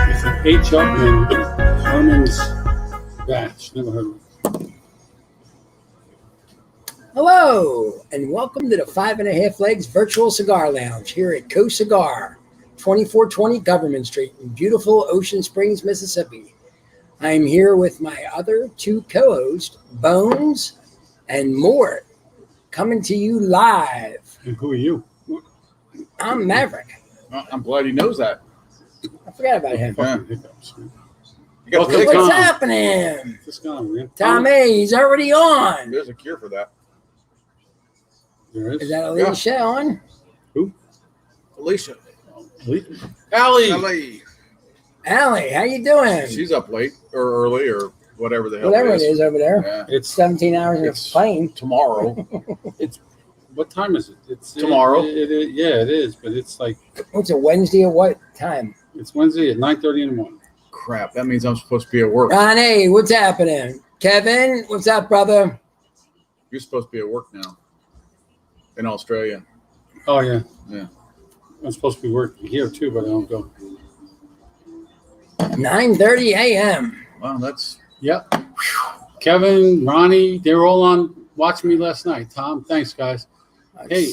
It's an H. Upman Herman's batch. Never heard of it. Hello, and welcome to the 5.5 Legs Virtual Cigar Lounge here at Co Cigar, 2420 Government Street in beautiful Ocean Springs, Mississippi. I'm here with my other two co-hosts, Bones and Mort, coming to you live. And who are you? I'm Maverick. I'm glad he knows that. I forgot about him. Yeah. Hiccups, man. Okay, What's Tom. happening? Just gone, man. Tommy, he's already on. There's a cure for that. There Is that Alicia on? Alicia. Allie. Allie. Allie, how you doing? She's up late or early or whatever the hell Whatever it it is over there. Yeah. It's 17 hours in a It's plane. tomorrow. What time is it? It's Tomorrow. Yeah, it is, but it's like What's it, Wednesday at what time? it's Wednesday at 9:30 in the morning. Crap. That means I'm supposed to be at work. Ronnie, what's happening? Kevin, what's up, brother? You're supposed to be at work now in Australia. Oh yeah. Yeah. I'm supposed to be working here too, but I don't go. 9:30 a.m. Well, that's Yep. Kevin, Ronnie, they were all on watching me last night. Tom, thanks guys. Hey,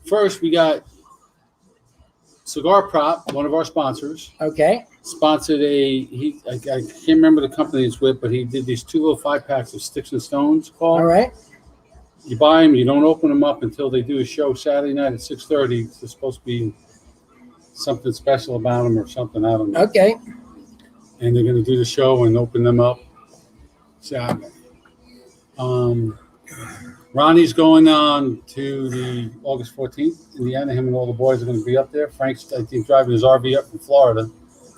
first we got Cigar Prop, one of our sponsors, Okay. sponsored I can't remember the company it's with, but he did these 2 little 5-packs of Sticks and Stones called. All right. You buy them, you don't open them up until they do a show Saturday night at 6:30. There's supposed to be something special about them or something, I don't know. Okay. And they're going to do the show and open them up Saturday. Ronnie's going on to the August 14th, Indiana. Him and all the boys are going to be up there. Frank's, I think, driving his RV up from Florida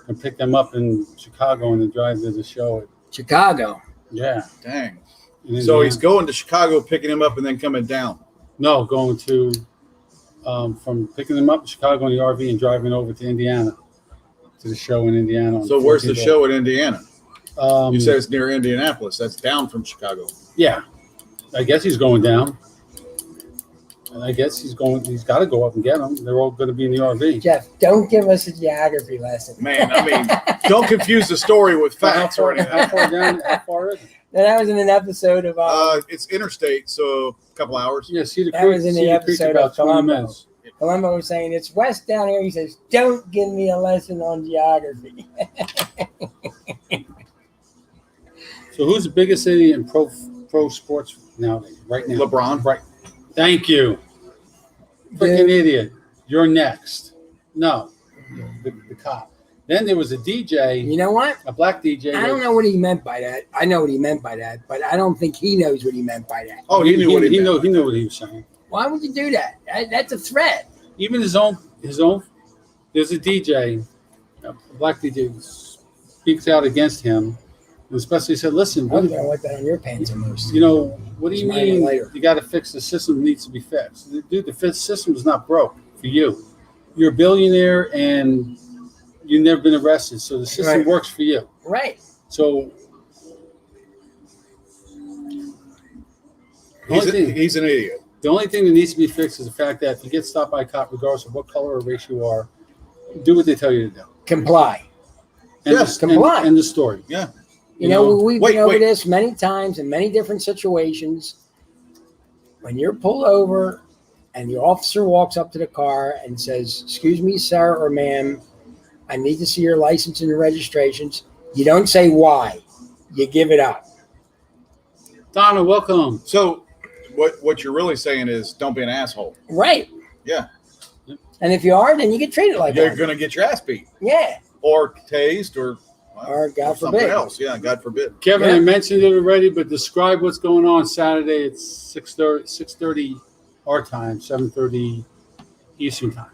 and pick them up in Chicago and then drive to the show. Chicago. Yeah. dang. And So then, he's going to Chicago, picking him up, and then coming down. No, going to from picking them up in Chicago in the RV and driving over to Indiana to the show in Indiana. So where's the show in Indiana? show? You said it's near Indianapolis. That's down from Chicago. Yeah. I guess he's going down. And I guess he's got to go up and get them. They're all going to be in the RV. Jeff, don't give us a geography lesson. Man, I mean, don't confuse the story with How facts or far, anything. how far down? How far is it? That was in an episode of It's interstate, so a couple hours. Yeah, Cedar That Creek. was in the Cedar Creek's episode about of 20 Columbo. minutes. Columbo was saying it's west down here. He says, don't give me a lesson on geography. So who's the biggest city in pro sports now? Right now. LeBron. Right. Thank you. Freaking idiot. You're next. No. The cop. Then there was a DJ, You know what? a black DJ. I don't know what he meant by that. I know what he meant by that, but I don't think he knows what he meant by that. Oh, he knew what he meant. He knew what he was saying. Why would you do that? That's a threat. Even his own. There's a DJ, a black DJ, speaks out against him, and especially said, "Listen, I was going to want that on your pants almost. you know, what do you Smile mean? later. You got to fix the system. Needs to be fixed, dude. The system is not broke for you. You're a billionaire and you've never been arrested, so the system Right. works for you. Right. So He's an idiot. the only thing that needs to be fixed is the fact that if you get stopped by a cop, regardless of what color or race you are, do what they tell you to do. Comply. Yes, comply. And the story. Yeah. You know, we've Wait, been over wait. this many times in many different situations. When you're pulled over and the officer walks up to the car and says, "Excuse me, sir or ma'am, I need to see your license and your registrations," you don't say why. You give it up. Donna, welcome. So what you're really saying is don't be an asshole. Right. Yeah. And if you are, then you get treated like You're that. going to get your ass beat Yeah. or tased or God something forbid. else. Yeah, God forbid. Kevin, Yeah. I mentioned it already, but describe what's going on Saturday at 6:30 our time, 7:30 Eastern time.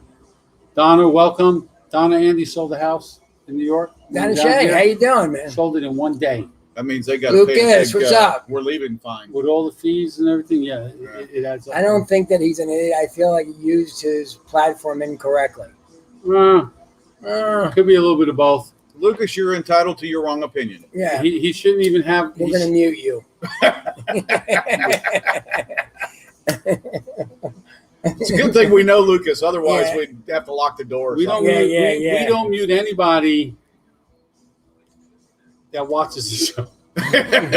Donna, welcome. Donna, Andy sold the house in New York. Donna Down Shay, here. how you doing, man? Sold it in one day. That means they got to Lucas, pay a big, what's up? We're leaving fine. With all the fees and everything, yeah, it adds up. I don't think that he's an idiot. I feel like he used his platform incorrectly. Could be a little bit of both. Lucas, you're entitled to your wrong opinion. Yeah. He shouldn't even have. We're going to mute you. It's a good thing we know Lucas. Otherwise, Yeah. we'd have to lock the door. Or We don't something. mute, we don't mute anybody that watches the show.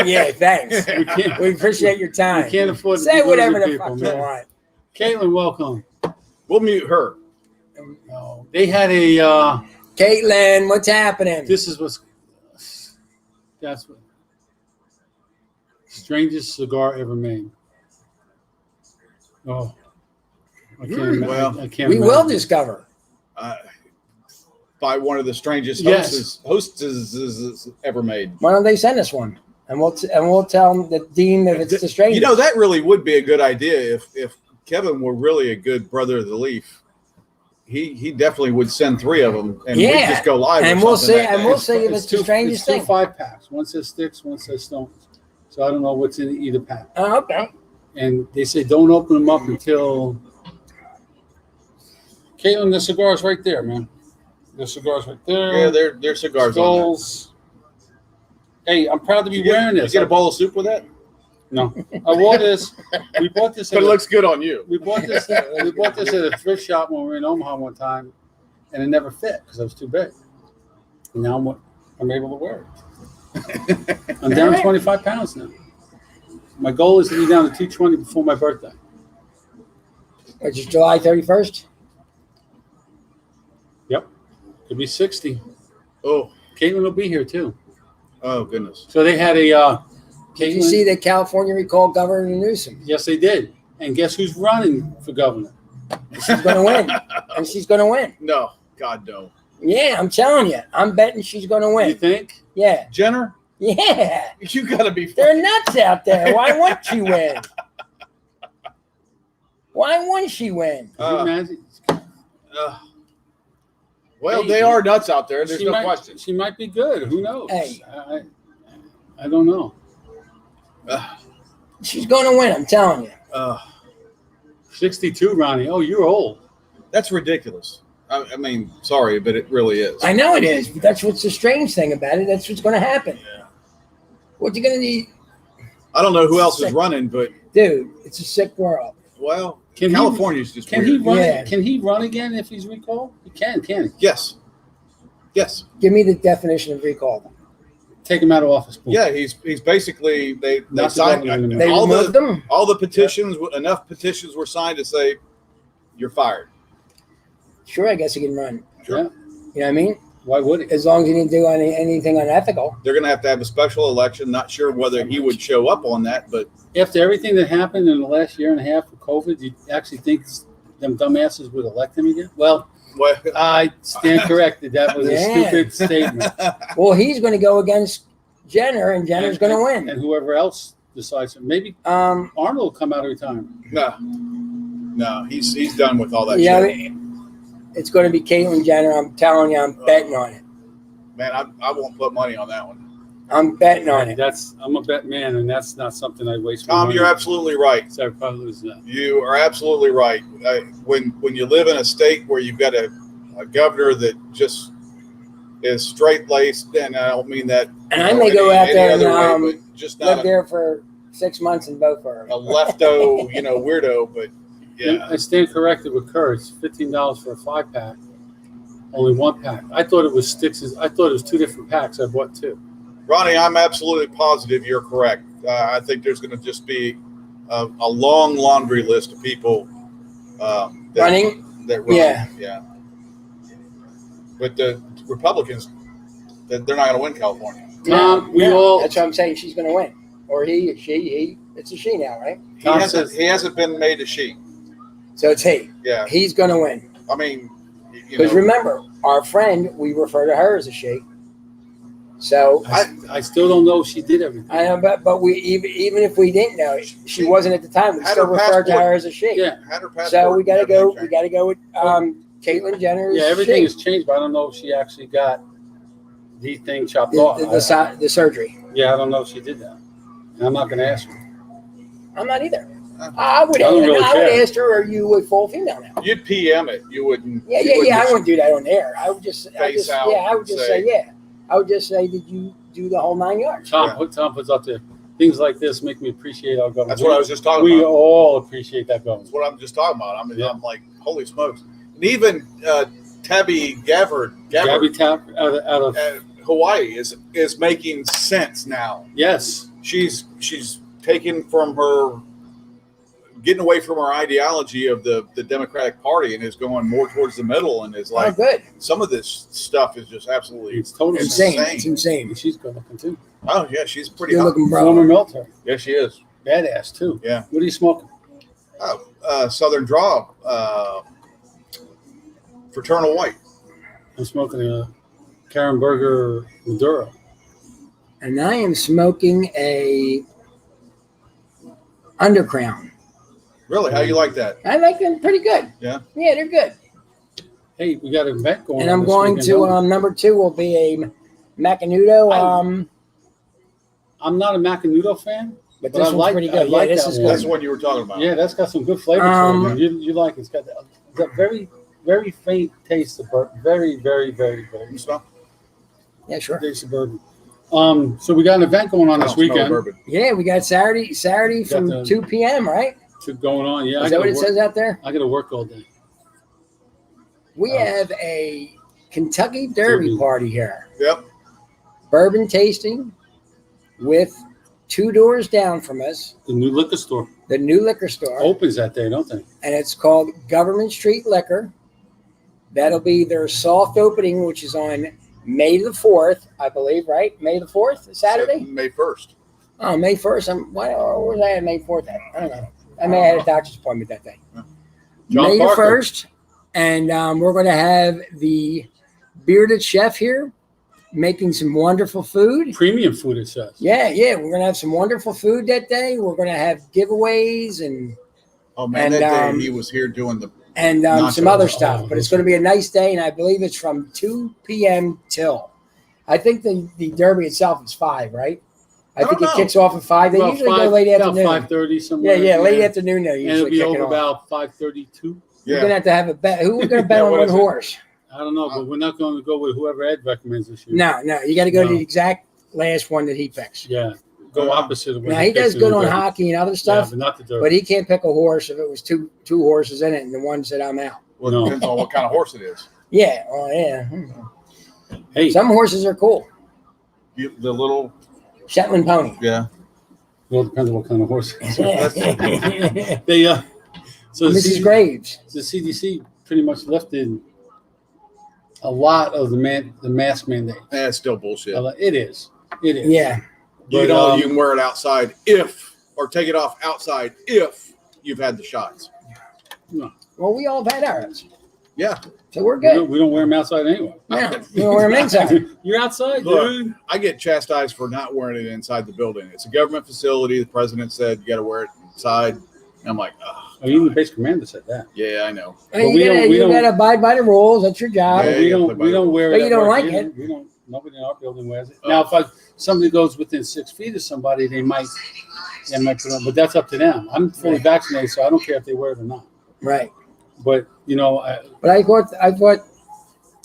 Yeah, thanks. We can't. We appreciate your time. We can't afford to Say be whatever losing the people, fuck man. you want. Caitlin, welcome. We'll mute her. No, they had a. Caitlin, what's happening? This is what's. That's what. Strangest cigar ever made. Oh, I can't. Well, I can't. we imagine. will discover. By one of the strangest Yes. hostesses ever made. Why don't they send us one? And we'll tell the dean if it's the strangest. You know, that really would be a good idea if Kevin were really a good brother of the leaf. He definitely would send 3 of them, and we'd just go live. And or we'll something see. that And day. we'll see if it's the strangest it's thing. 5-packs. One says sticks, one says stones. So I don't know what's in either pack. Oh, okay. And they say don't open them up until. Caitlin, the cigar's right there, man. The cigar's right there. Yeah, they're cigars on Skulls. Hey, I'm proud to be there. wearing You this. get a bowl of soup with that? No, I wore this. We bought this. But it looks good on you. We bought this. We bought this at a thrift shop when we were in Omaha one time, and it never fit because it was too big. And now I'm able to wear it. I'm down 25 pounds now. My goal is to be down to 220 before my birthday. Which is July 31st. Yep, could be 60. Oh, Caitlin will be here too. oh goodness. So they had a. Did you Caitlin- see that California recalled Governor Newsom? Yes, they did. And guess who's running for governor? She's going to win. And she's going to win. No, God no. Yeah, I'm telling you. I'm betting she's going to You win. think? Yeah. Jenner, Yeah. you gotta be. They're nuts out there. Why won't she win? Why won't she win? Could you imagine? Well, Hey, they are nuts out there. There's She no might- question. She might be good. Who knows? Hey. I don't know. She's going to win. I'm telling you. 62, Ronnie. Oh, you're old. That's ridiculous. I mean, sorry, but it really is. I know it is, but that's what's the strange thing about it. That's what's going to happen. Yeah. What you going to need? I don't know who else is running, but Dude, it's a sick world. well, Can California's just Can weird. he run? Yeah. Can he run again if he's recalled? He can he? Yes. Yes. Give me the definition of recall. Take him out of office. Boom. Yeah, he's basically they Not signed developing him They all removed the them? all the petitions. Enough petitions were signed to say you're fired. Sure, I guess he can run. Yeah. You know what I mean? Why would he? As long as he didn't do anything unethical. They're going to have a special election. Not sure whether he would show up on that, but After everything that happened in the last year and a half of COVID, do you actually think them dumbasses would elect him again? Well, I stand corrected. That was a Yeah. stupid statement. Well, he's going to go against Jenner, and Jenner's going to win. And whoever else decides, maybe Arnold will come out of retirement. no, he's done with all that Yeah, shit. it's going to be Caitlyn Jenner. I'm telling you, I'm betting on it. Man, I won't put money on that one. I'm betting on it. I'm a bet man, and that's not something I waste. my Tom, money you're on. absolutely right. So I probably lose that. You are absolutely right. When you live in a state where you've got a governor that just is straight laced, and I don't mean that. And I may go out there and but just live not there for 6 months and vote for her. a lefto, weirdo. But yeah, I stand corrected with Kurt. It's $15 for a 5-pack. Only 1 pack. I thought it was sticks. I thought it was 2 different packs. I bought 2. Ronnie, I'm absolutely positive you're correct. I think there's going to just be a long laundry list of people Running? that run. Yeah. But the Republicans, they're not going to win California. That's what I'm saying. She's going to win. Or he. It's a she now, right? He hasn't been made a she. So it's he. Yeah. He's going to win. I mean, Because remember, our friend, we refer to her as a she. So I still don't know if she did everything. I know, but we even if we didn't know, she wasn't at the time. We Had still her referred to passport. her as a she. Yeah. had her passport. So we got to and go. everything We got to go with Caitlyn Jenner. Yeah, everything has changed, but I don't know if she actually got the thing chopped off. the surgery. Yeah, I don't know if she did that. And I'm not going to ask her. I'm not either. I would. I don't really I would care. ask her, "Are you a full female now?" You'd PM it. You wouldn't. Yeah. I wouldn't do that on air. I would just. I Face just out I would just say- say, yeah. I would just say, "Did you do the whole 9 yards?" Tom puts up there. things like this make me appreciate our government. That's what I was just talking We about. all appreciate that government. That's what I'm just talking about. I mean, Yeah. I'm like, holy smokes. And even Tabby Gabbard Gabby Tap out of at Hawaii is making sense now. yes. She's taken from her, getting away from her ideology of the Democratic Party and is going more towards the middle and is Oh, like, good. some of this stuff is just absolutely It's totally Insane. insane. It's insane. She's good looking too. Oh yeah, she's pretty Good hot. looking Former bro. military, Yeah, she is. badass too. Yeah. What are you smoking? Southern Draw, Fraternal White. I'm smoking a Karen Berger Maduro. And I am smoking a Undercrown. Really? How you like that? I like them pretty good. Yeah? Yeah, they're good. Hey, we got an event going And on. I'm this going weekend, to don't we? number 2 will be a Macanudo. I'm not a Macanudo fan. But But this I one's like- pretty I good. like Yeah, this that is one. That's good. the one you were talking about. Yeah, that's got some good flavor to it. You like it. It's got that very, very faint taste of bourbon. Very, very, very, very You smell? Yeah, sure. taste of bourbon. So we got an event going on I this don't smell weekend. bourbon. Yeah, we got Saturday Got from the- 2 p.m., right? Going on. Yeah, Is that what it says out there? I got to work all day. We Oh. have a Kentucky Derby Derby. party here. Yep. Bourbon tasting with 2 doors down from us, The new liquor store the new liquor store. opens that day, don't they? And it's called Government Street Liquor. That'll be their soft opening, which is on May the 4th, I believe, right? May the 4th, Saturday? May 1st. Oh, May 1st. Where was I at May 4th at? I don't know. I may have had a doctor's appointment that day. John May Parker. the 1st. And we're going to have the bearded chef here making some wonderful food. Premium food, it says. Yeah. We're going to have some wonderful food that day. We're going to have giveaways and Oh man, And, that day he was here doing the some Nachos. other stuff. But it's going to be a nice day, and I believe it's from 2 p.m. till. I think the Derby itself is 5, right? I think don't it know. kicks off at 5. They usually go late afternoon. 5:30 somewhere. Yeah, late afternoon. They And usually it'll be kick over it off. about 5:32. We're gonna have to have a bet. Who we're gonna bet Yeah, on what one is it? horse? I don't know, but we're not going to go with whoever Ed recommends this year. No, you got to go to No. the exact last one that he picks. Yeah, go opposite of what Now he picks does in good the on Derby. hockey and other Yeah, stuff, but not the Derby. but he can't pick a horse if it was two horses in it, and the one said I'm out. well, No. it depends on what kind of horse it is. Yeah, yeah. Hey, Some horses are cool. The little Shetland pony. yeah. well, it depends on what kind of horse. Mrs. They so Graves. the CDC pretty much lifted a lot of the mask mandate. That's still bullshit. It is. Yeah. You But, you can wear it outside or take it off outside if you've had the shots. Well, we all have had ours, Yeah. so we're we good. don't wear them outside anyway. Yeah, we don't wear them inside. You're outside, Look, dude. I get chastised for not wearing it inside the building. It's a government facility. The president said you got to wear it inside. And I'm like, oh, Oh, even the base commander said that. yeah, I know. Hey, we don't- you gotta abide by the rules. That's your job. Yeah, But we you gotta don't. play by We the don't wear But it. you at don't work like either. it. We don't. Nobody in our building wears it. Oh. Now, if somebody goes within 6 feet of somebody, they might put it on. But that's up to them. I'm fully vaccinated, so I don't care if they wear it or not. Right. But But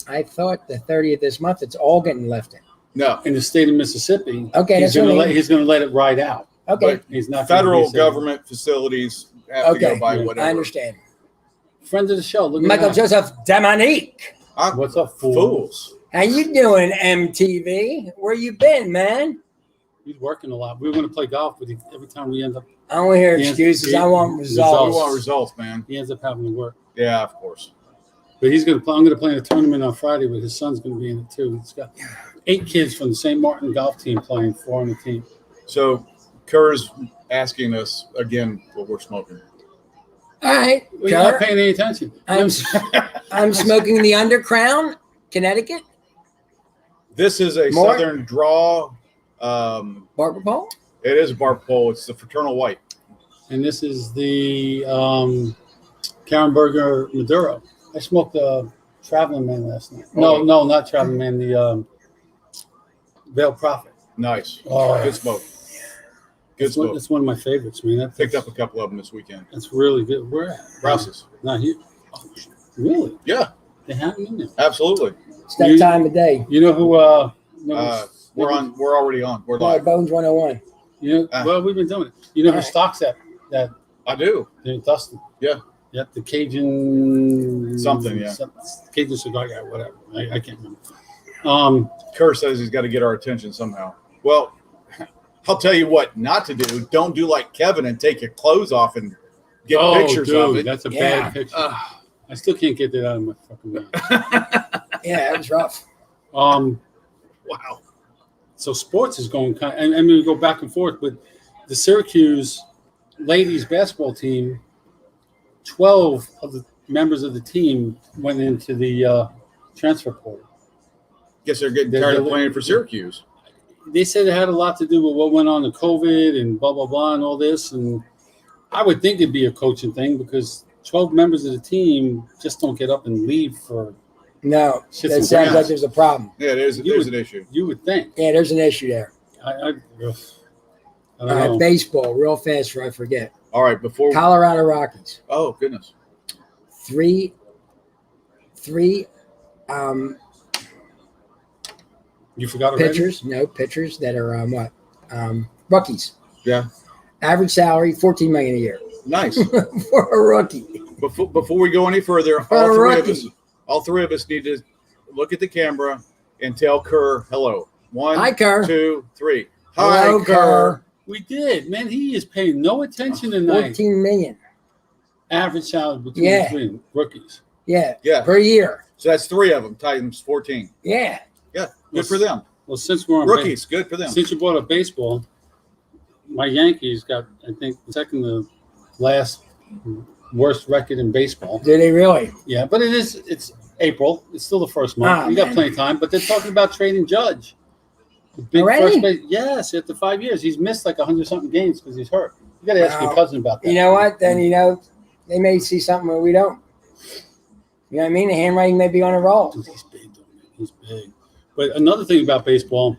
I thought the 30th this month it's all getting lifted. No. in the state of Mississippi, Okay, he's that's what I going to mean. he's going to let it ride out. Okay. But He's not gonna federal be government facilities have to go by yeah. whatever. I understand. Friend of the show. Look at Michael that. Joseph Dominique. What's up, fool? Fools. How you doing, MTV? Where you been, man? He's working a lot. We were going to play golf, but every time we end up, I don't want to hear Yeah, excuses. I want results. We results. want results, man. he ends up having to work. Yeah, of course. But he's going to play. I'm going to play in a tournament on Friday, but his son's going to be in it too. He's got 8 kids from the St. Martin golf team playing, 4 on the team. So Kerr's asking us again what we're smoking. All right. Well, you're not Kerr, paying any attention. I'm smoking the Undercrown, Connecticut. This is a More? Southern Draw. Barber Pole. It is a bark pole. It's the Fraternal White. And this is the Karen Berger Maduro. I smoked a Traveling Man last night. No, not Traveling Man. The Veiled Prophet. Nice. Oh, Good smoke. Good It's one, smoke. it's one of my favorites, man. Picked up a couple of them this weekend. That's really good. Where at? Rouse's. Not here. Oh, really? Yeah, They have them in there. absolutely. It's that You- time of day. You know who? We're on. We're already on. We're Boy, live. Bones 101. You know, well, we've been doing it. You know who All right. stocks that I do. Dustin? Yeah. Yeah, the Cajun Something, yeah. Cajun cigar guy, whatever. I can't remember. Kerr says he's got to get our attention somehow. Well, I'll tell you what not to do. Don't do like Kevin and take your clothes off and get pictures of it. That's a Yeah. bad picture. I still can't get that out of my fucking mind. Yeah, that was rough. Wow. So So sports is going kind of, and I mean, we go back and forth, but the Syracuse ladies basketball team, 12 of the members of the team went into the transfer portal. guess they're getting tired of playing for Syracuse. They said it had a lot to do with what went on in COVID and blah, blah, blah, and all this. And I would think it'd be a coaching thing because 12 members of the team just don't get up and leave for No, shits that and sounds like grabs. there's a problem. Yeah, there's an issue. You would think. Yeah, there's an issue there. I All don't right, know. baseball, real fast before I forget. All right, before. Colorado Rockies. Oh goodness. Three You forgot already? pitchers that are rookies. Yeah. Average salary $14 million a year Nice. for a rookie. Before we go any further, For a rookie. all three of us need to look at the camera and tell Kerr hello. One, Hi, Kerr. 2, 3. Hello, Hi, Kerr. We did. Man, he is paying no attention tonight. $14 million. Average salary between Yeah. the three rookies. Yeah. Yeah. Per year. So that's 3 of them times 14. Yeah. Yeah, good for them. Well, since we're on Rookies, good for them. since you brought up baseball, my Yankees got, I think, second to last worst record in baseball. Do they really? Yeah, but it's April. It's still the first month. Ah, You got man. plenty of time. But they're talking about trading Judge. The big Already? first base. Yes, after 5 years. He's missed like 100-something games because he's hurt. You got to ask your Wow. cousin about that. You know what? Then, they may see something where we don't. You know what I mean? The handwriting may be on a roll. Dude, he's big, though, man. He's big. But another thing about baseball,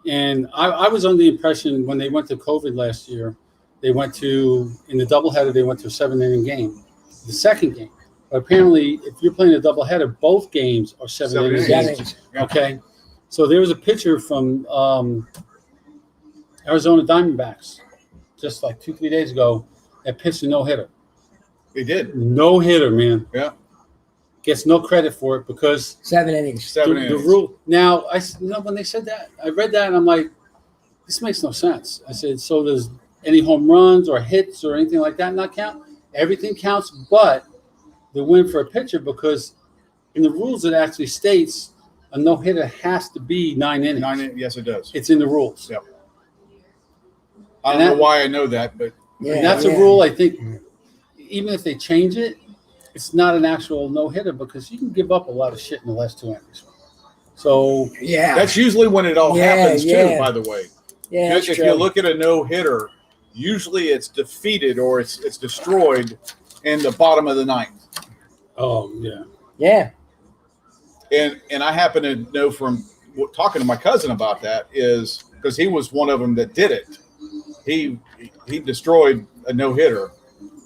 and I was under the impression when they went to COVID last year, they went to, in the doubleheader, they went to a 7-inning game, the second game. But apparently, if you're playing a doubleheader, both games are 7-inning Seven games. innings. Yeah. Okay? So there was a pitcher from Arizona Diamondbacks just like 2-3 days ago that pitched a no-hitter. They did. No-hitter, man. Yeah. Gets no credit for it because 7 innings. 7 the innings. rule. Now, when they said that, I read that and I'm like, this makes no sense. I said, so does any home runs or hits or anything like that not count? Everything counts, but the win for a pitcher, because in the rules it actually states a no-hitter has to be 9 innings. Yes, it does. It's in the rules. Yep. I don't And know that- why I know that, but Yeah, And that's yeah. a rule, I think, even if they change it, it's not an actual no-hitter because you can give up a lot of shit in the last 2 innings. So, Yeah. that's usually when it all Yeah, happens too, yeah. by the way. Yeah, that's if true. you look at a no-hitter, usually it's defeated or it's destroyed in the bottom of the ninth. oh, yeah. Yeah. And I happen to know from talking to my cousin about that is because he was one of them that did it. He destroyed a no-hitter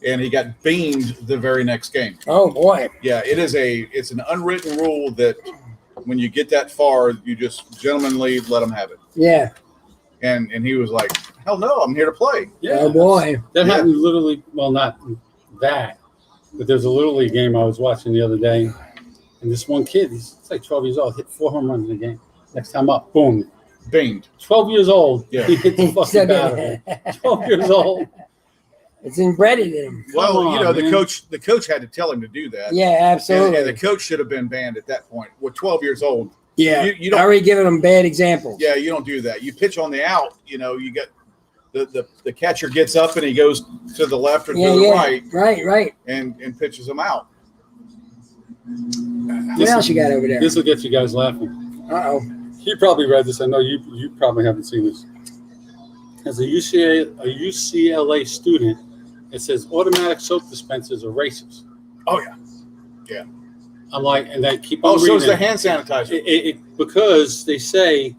and he got beamed the very next game. Oh, boy. Yeah, it's an unwritten rule that when you get that far, you just gentlemanly let them have it. Yeah. And he was like, hell no, I'm here to play. Yeah. Oh, boy. That Yeah. happened literally, well, not that, but there's a Little League game I was watching the other day, and this one kid, he's like 12 years old, hit 4 home runs in a game. Next time up, boom. Beamed. 12 years old, Yeah. he hit the fucking batter. 12 years old. It's embedded in him. Well, Come on, the man. coach had to tell him to do that. Yeah, And absolutely. the coach should have been banned at that point. With 12 years old, Yeah. you don't- already giving them bad examples. yeah, you don't do that. You pitch on the out. You get the catcher gets up and he goes to the left or to the right Right. and pitches them out. What else you got over there? This will get you guys laughing. Uh-oh. You probably read this. I know you probably haven't seen this. As a UCLA student, it says automatic soap dispensers are racist. Oh yeah. Yeah. I'm like, and I keep on Oh, so reading. it's the hand sanitizer. Because they say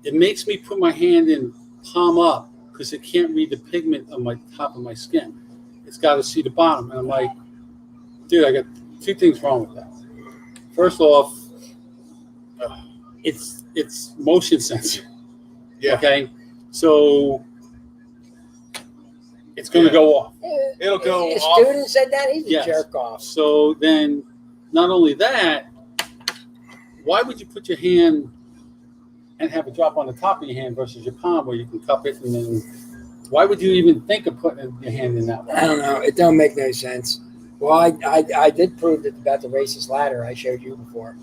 it makes me put my hand in palm up because it can't read the pigment on my top of my skin. It's got to see the bottom. And I'm like, dude, I got 2 things wrong with that. First off, it's motion sensor. Yeah. Okay. So it's going to go off. It'll go A off. student said that? He's a Yes. jerk off. So then, not only that, why would you put your hand and have it drop on the top of your hand versus your palm where you can cup it and then why would you even think of putting your hand in that way? I don't know. It don't make no sense. Well, I did prove that about the racist ladder I showed you before.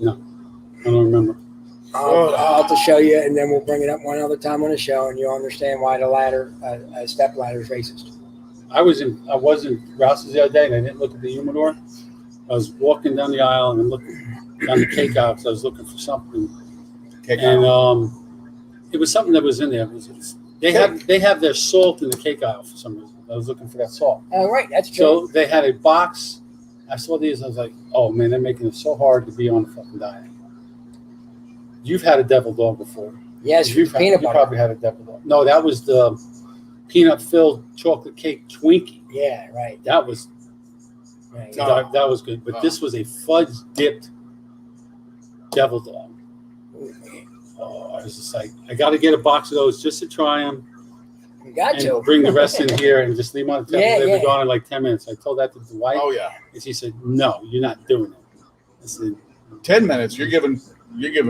I don't remember. I'll have to show you, and then we'll bring it up one other time on the show, and you'll understand why the ladder, step ladder, is racist. I was in Rouse's the other day and I didn't look at the humidor. I was walking down the aisle and I'm looking down the cake aisle because I was looking for something. It was something that was in there. They have their salt in the cake aisle for some reason. I was looking for that salt. Oh, right, that's true. So they had a box. I saw these. I was like, oh man, they're making it so hard to be on a fucking diet. You've had a devil dog before. Yes, You peanut butter. probably had a devil dog. No, that was the peanut-filled chocolate cake Twinkie. Yeah, right. That was right. that was good. But this was a fudge-dipped devil dog. Oh, I was just like, I got to get a box of those just to try them. You got And to. bring the rest in here and just leave them on the table. Yeah, They yeah. were gone in like 10 minutes. I told that to the wife, Oh yeah, and she said, "No, you're not doing it." I said, 10 minutes. You're giving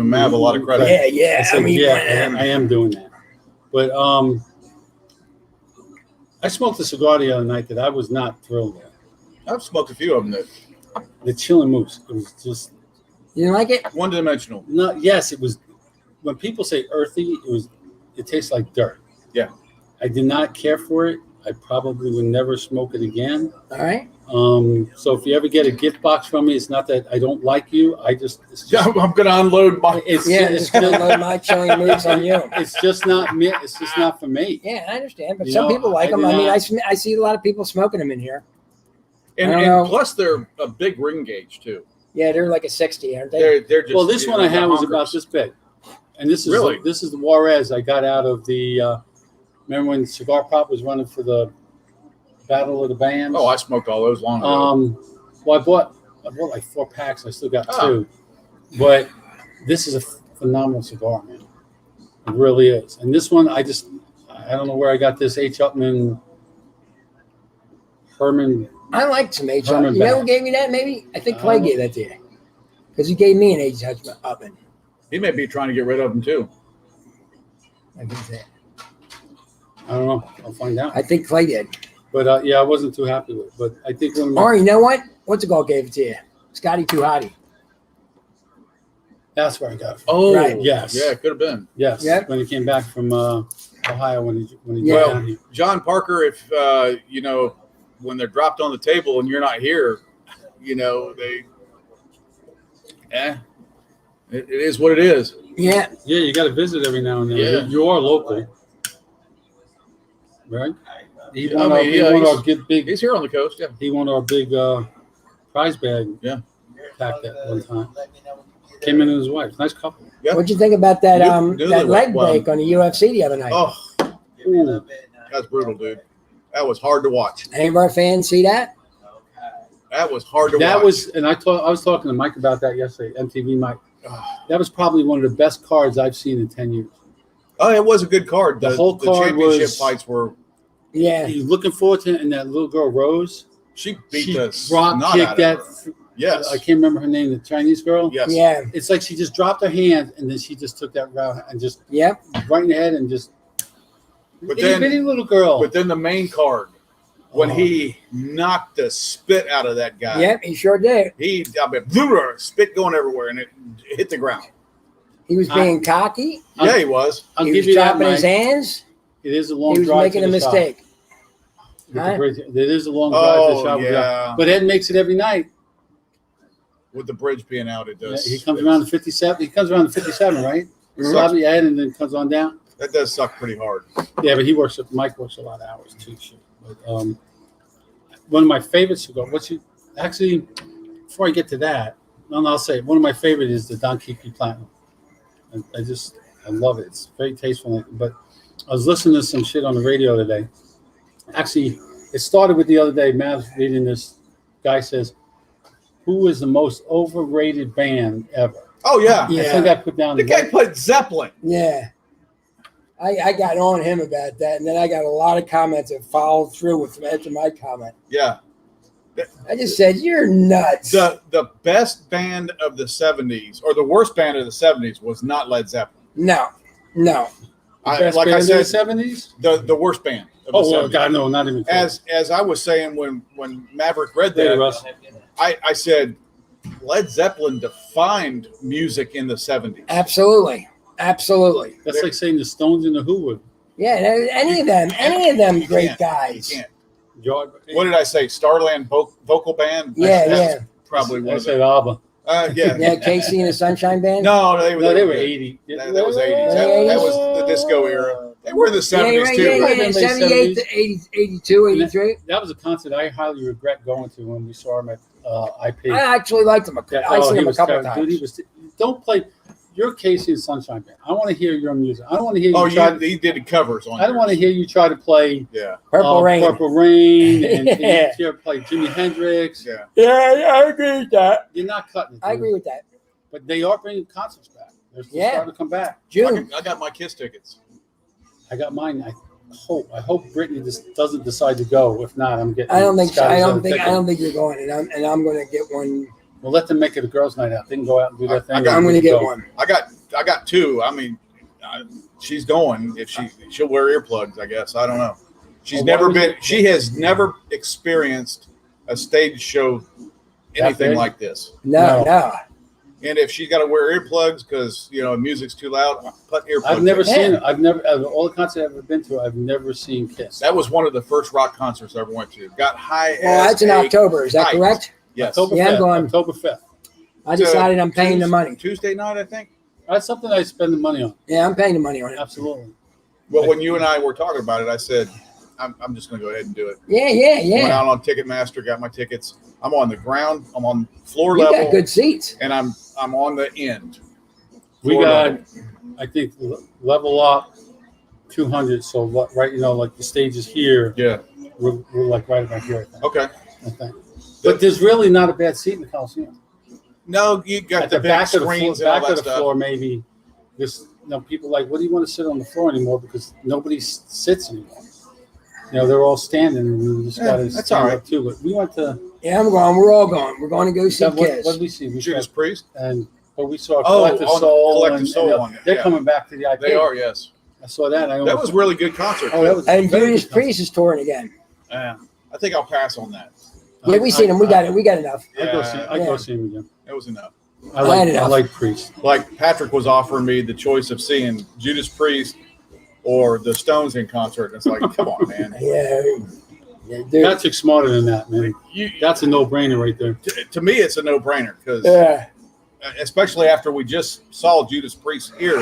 Mav a lot of credit. Yeah, yeah. I said, yeah. I am doing that. But I smoked a cigar the other night that I was not thrilled with. I've smoked a few of them that The Chillin' Moose. It was just You didn't like it? one-dimensional. not. Yes, it was. When people say earthy, it tastes like dirt. Yeah. I did not care for it. I probably would never smoke it again. All right. So if you ever get a gift box from me, it's not that I don't like you. It's just I'm going to unload my. it's Yeah, it's just gonna just, load my chilling moves on you. it's just not me. It's just not for me. Yeah, I understand, but You some know, people like I them. did I mean, not- I see a lot of people smoking them in here. And, I don't know. and plus, they're a big ring gauge too. Yeah, they're like a 60, aren't they? They're just. Well, this one I had was honkers. about this big, and this is Really? this is the Juarez I got out of the. Remember when Cigar Pop was running for the Battle of the Bands? Oh, I smoked all those long ago. Well, I bought like 4 packs. I still got Ah. 2, but this is a phenomenal cigar, man. It really is. And this one, I don't know where I got this H. Upman Herman. I like some H. Herman You know who Bass. gave me that? Maybe I think Clay gave that to you because he gave me an H. Oven. He may be trying to get rid of them too. I think that. I don't know. I'll find out. I think Clay did. But yeah, I wasn't too happy with it. But I think one of my, Or you know what? What's it called? Gave it to you. Scotty Too Hottie. that's where I got it from. Oh, Right. Yes. Yeah, it could have been. Yes. Yep. When he came back from Ohio, when he Yeah. got down here. John Parker, if when they're dropped on the table and you're not here, it is what it is. Yeah. Yeah, you got to visit every now and then. Yeah. You are local, right? He Yeah, won I our, mean, he yeah, won he's- our big. He's here on the coast. Yeah. He won our big prize bag. Yeah. Pack that one time. Came in with his wife. Nice couple. Yeah. What'd you think about that Knew that they leg went well. break on the UFC the other night? Oh, Ooh. that's brutal, dude. That was hard to watch. Any of our fans see that? That was hard to watch. That was, and I was talking to Mike about that yesterday. MTV Mike. That was probably one of the best cards I've seen in 10 years. Oh, it was a good card. The whole card championship was- fights were. Yeah. He's looking forward to it, and that little girl Rose. She beat She the drop snot kicked out that. of her. Yes. I can't remember her name. The Chinese girl. Yes. Yeah. It's like she just dropped her hand, and then she just took that route and just Yep. right in the head and just. But Itty bitty then, little girl. but then the main card, when Oh. he knocked the spit out of that guy, Yep. He sure did. spit going everywhere, and it hit the ground. He was being cocky. Yeah, he was. I'll He give was you that, dropping his Mike. hands. It is a long He was drive. making to a the shop. mistake. With the Huh? bridge. It is a long drive to the Oh shop. yeah, But Ed makes it every night. with the bridge being out, it Yeah, does. he comes around the 57. He comes around the 57, right? Mhm. Lobby Ed and then comes on down. That does suck pretty hard. Yeah, but Mike works a lot of hours too. Shit. But one of my favorites. Actually, before I get to that, I'll say one of my favorite is the Don Quixote Platinum. I love it. It's very tasteful. But I was listening to some shit on the radio today. Actually, it started with the other day. Mav's reading this. Guy says, "Who is the most overrated band ever?" Oh yeah, Yeah. I think I put down the guy played Zeppelin. Yeah. I got on him about that, and then I got a lot of comments that followed through with after my comment. Yeah. I just said, "You're nuts." The best band of the 70s, or the worst band of the 70s, was not Led Zeppelin. No. Best Like band I in said, the 70s. the worst band of the Oh well, 70s. God, no, not even close. As I was saying when Maverick read Later, that, Russ. I said Led Zeppelin defined music in the 70s. Absolutely. That's like saying the Stones and the Who would. Yeah, any of them You great can't. guys. You can't. George, What did I say? Starland vocal band? Yeah, That's probably one I of said them. ABBA. Yeah. Yeah, Casey and the Sunshine Band. No, No, they were good. 80. That was 80s. That was the disco era. They were in the 70s too. Yeah, Late 78 70s. to 80, 82, 83. That was a concert I highly regret going to when we saw him at IP. I actually liked him. I seen him a couple of times. Dude, don't play. You're Casey and Sunshine Band. I want to hear your music. I don't want to hear you Oh, try. he did covers on. I don't want to hear you try to play Yeah, Purple Rain. Purple Rain, and Yeah. you play Jimi Hendrix. yeah. Yeah, I agree with that. You're not cutting it. I dude. agree with that. But they are bringing concerts back. They're starting to come back. June. I got my Kiss tickets. I got mine. I hope Brittany just doesn't decide to go. If not, I'm getting. I don't think so. I Scotty's don't other think ticket. you're going, and I'm going to get one. We'll let them make it a girls' night out. They can go out and do their thing. I'm I'm going to get one. I got two. I mean, she's going if she'll wear earplugs. I guess I don't know. She's Well, never why was been. it- She has never experienced a stage show anything big? like this. No. And if she's got to wear earplugs because music's too loud, put earplugs. I've never in. seen it. I've never out of all the concerts I've ever been to. I've never seen Kiss. That was one of the first rock concerts I ever went to. Got high. Well, as that's in a October. Is that kite. correct? Yes. October Yeah, I'm 5th, going- October 5th. I decided I'm paying the money. Tuesday night, I think. That's something I spend the money on. Yeah, I'm paying the money on it. Absolutely. Well, when you and I were talking about it, I said, I'm just going to go ahead and do it. Yeah. Went out on Ticketmaster, got my tickets. I'm on the ground. I'm on floor You level. got good seats. And I'm on the end. We Floor got, level. I think, level up 200. So right, like the stage is here. Yeah. We're like right about here. I think. Okay. I think. But there's really not a bad seat in the Coliseum. No, you got At the the big back of the screens floor, and all back that of the stuff. floor, maybe. This, people like, what do you want to sit on the floor anymore? Because nobody sits anymore. They're all standing, and we just Yeah, got to that's stand all right. up too. But we went to. Yeah, I'm going. We're all going. We're going to go see What Kiss. did we see? We Judas saw, Priest. but we saw Oh, Collective on Soul. Collective Soul on it, they're yeah. coming back to the IP. They are, yes. I saw that. That was a really good concert. Oh, that was And very Judas good Priest is touring again. Yeah. I think I'll pass on that. Yeah, we seen him. We got it. We got enough. I go see. I Yeah. go see him again. That was enough. I like. it I up. like Priest. Like Patrick was offering me the choice of seeing Judas Priest or the Stones in concert. And it's like, come on, man. Yeah, dude. Patrick's smarter than that, man. That's a no-brainer right there. To me, it's a no-brainer because, Yeah. especially after we just saw Judas Priest here,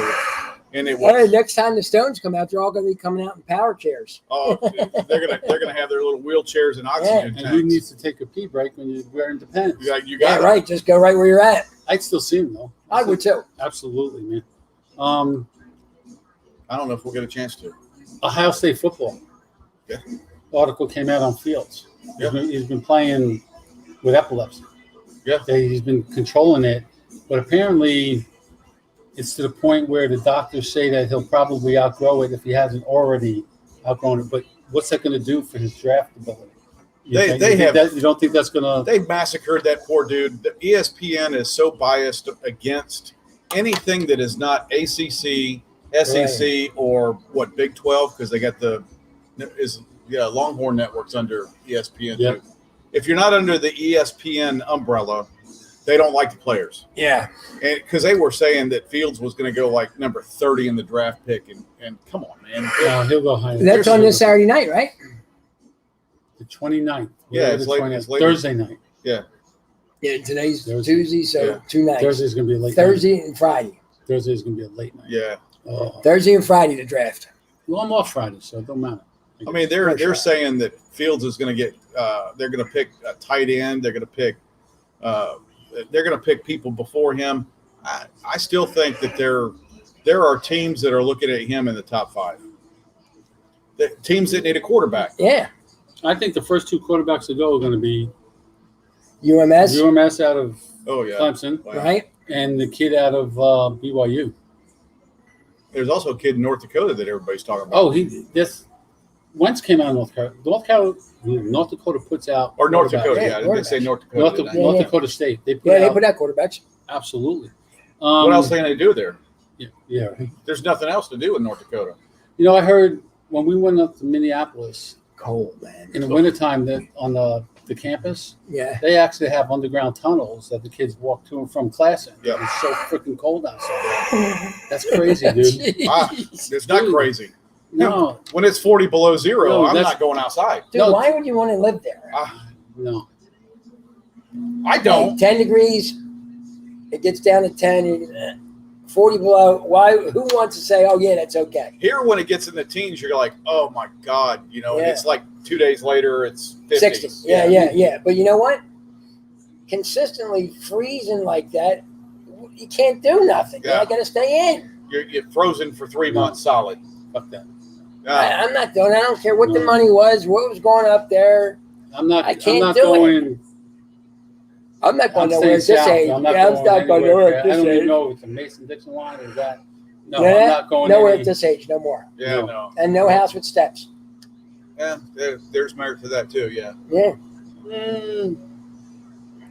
and it Well, was next time the Stones come out, they're all going to be coming out in power chairs. they're gonna have their little wheelchairs and oxygen And tanks. who needs to take a pee break when you're wearing Depends? You Yeah, got it. right. Just go right where you're at. I'd still see him though. I would too. Absolutely, man. I don't know if we'll get a chance to. Ohio State football. Yeah. Article came out on Fields. Yeah. He's been playing with epilepsy. Yeah. He's been controlling it, but apparently it's to the point where the doctors say that he'll probably outgrow it if he hasn't already outgrown it. But what's that going to do for his draft ability? You don't think that's going to? They massacred that poor dude. The ESPN is so biased against anything that is not ACC, SEC, or Big 12 because they got Longhorn Network's under ESPN Yep. too. If you're not under the ESPN umbrella, they don't like the players. Yeah. And because they were saying that Fields was going to go like number 30 in the draft pick, and come on, man. He'll go higher. That's on this Saturday night, right? The 29th. Yeah, it's the late- 29th. it's late. Thursday night. Yeah, Yeah, today's Thursday. Tuesday, so Yeah. 2 nights. Thursday's going to be a late Thursday and Friday. night. Thursday's going to be a late night. yeah. Thursday and Friday to draft. Well, I'm off Friday, so it don't matter. I mean, they're saying that Fields is going to get. They're going to pick a tight end. They're going to pick. They're going to pick people before him. I still think that there are teams that are looking at him in the top 5. The teams that need a quarterback. Yeah. I think the first 2 quarterbacks to go are going to be UMS, UMS out of Oh yeah, Clemson Wow. right? and the kid out of BYU. There's also a kid in North Dakota that everybody's talking about. Oh, Wentz came out of North Carolina. North Dakota puts out. Or North Dakota, Yeah, yeah. I did say North Dakota. didn't I? Yeah, North yeah. Dakota State. They put They out, put out quarterbacks. absolutely. What else are they going to do there? Yeah. There's nothing else to do in North Dakota. You know, I heard when we went up to Minneapolis Cold, man. in the wintertime that on the campus, Yeah. they actually have underground tunnels that the kids walk to and from class in. Yeah. It's so freaking cold outside. That's crazy, dude. It's not Dude. crazy. No, When it's 40 below zero, No, I'm that's- not going outside. Dude, No. why would you want to live there? no. I don't. 10 degrees, it gets down to 10, 40 below. Why? Who wants to say, oh, yeah, that's okay? Here, when it gets in the teens, you're like, oh my God, and Yeah. it's like 2 days later, it's 50. 60. Yeah. But you know what? Consistently freezing like that, you can't do nothing. Yeah. I got to stay in. You're frozen for 3 No. months solid. Fuck that. I'm not doing. I don't care what the No. money was, what was going up there. I'm not. I can't I'm not do it. going. I'm not going I'm nowhere staying at this south. age. I'm not Yeah, I'm going not going anywhere. nowhere at I this don't even age. know if it's a Mason-Dixon line or that. No, Yeah, I'm not going nowhere any- at this age, no more. Yeah, No. no. And no house with steps. Yeah, there's merit to that too. Yeah. Yeah.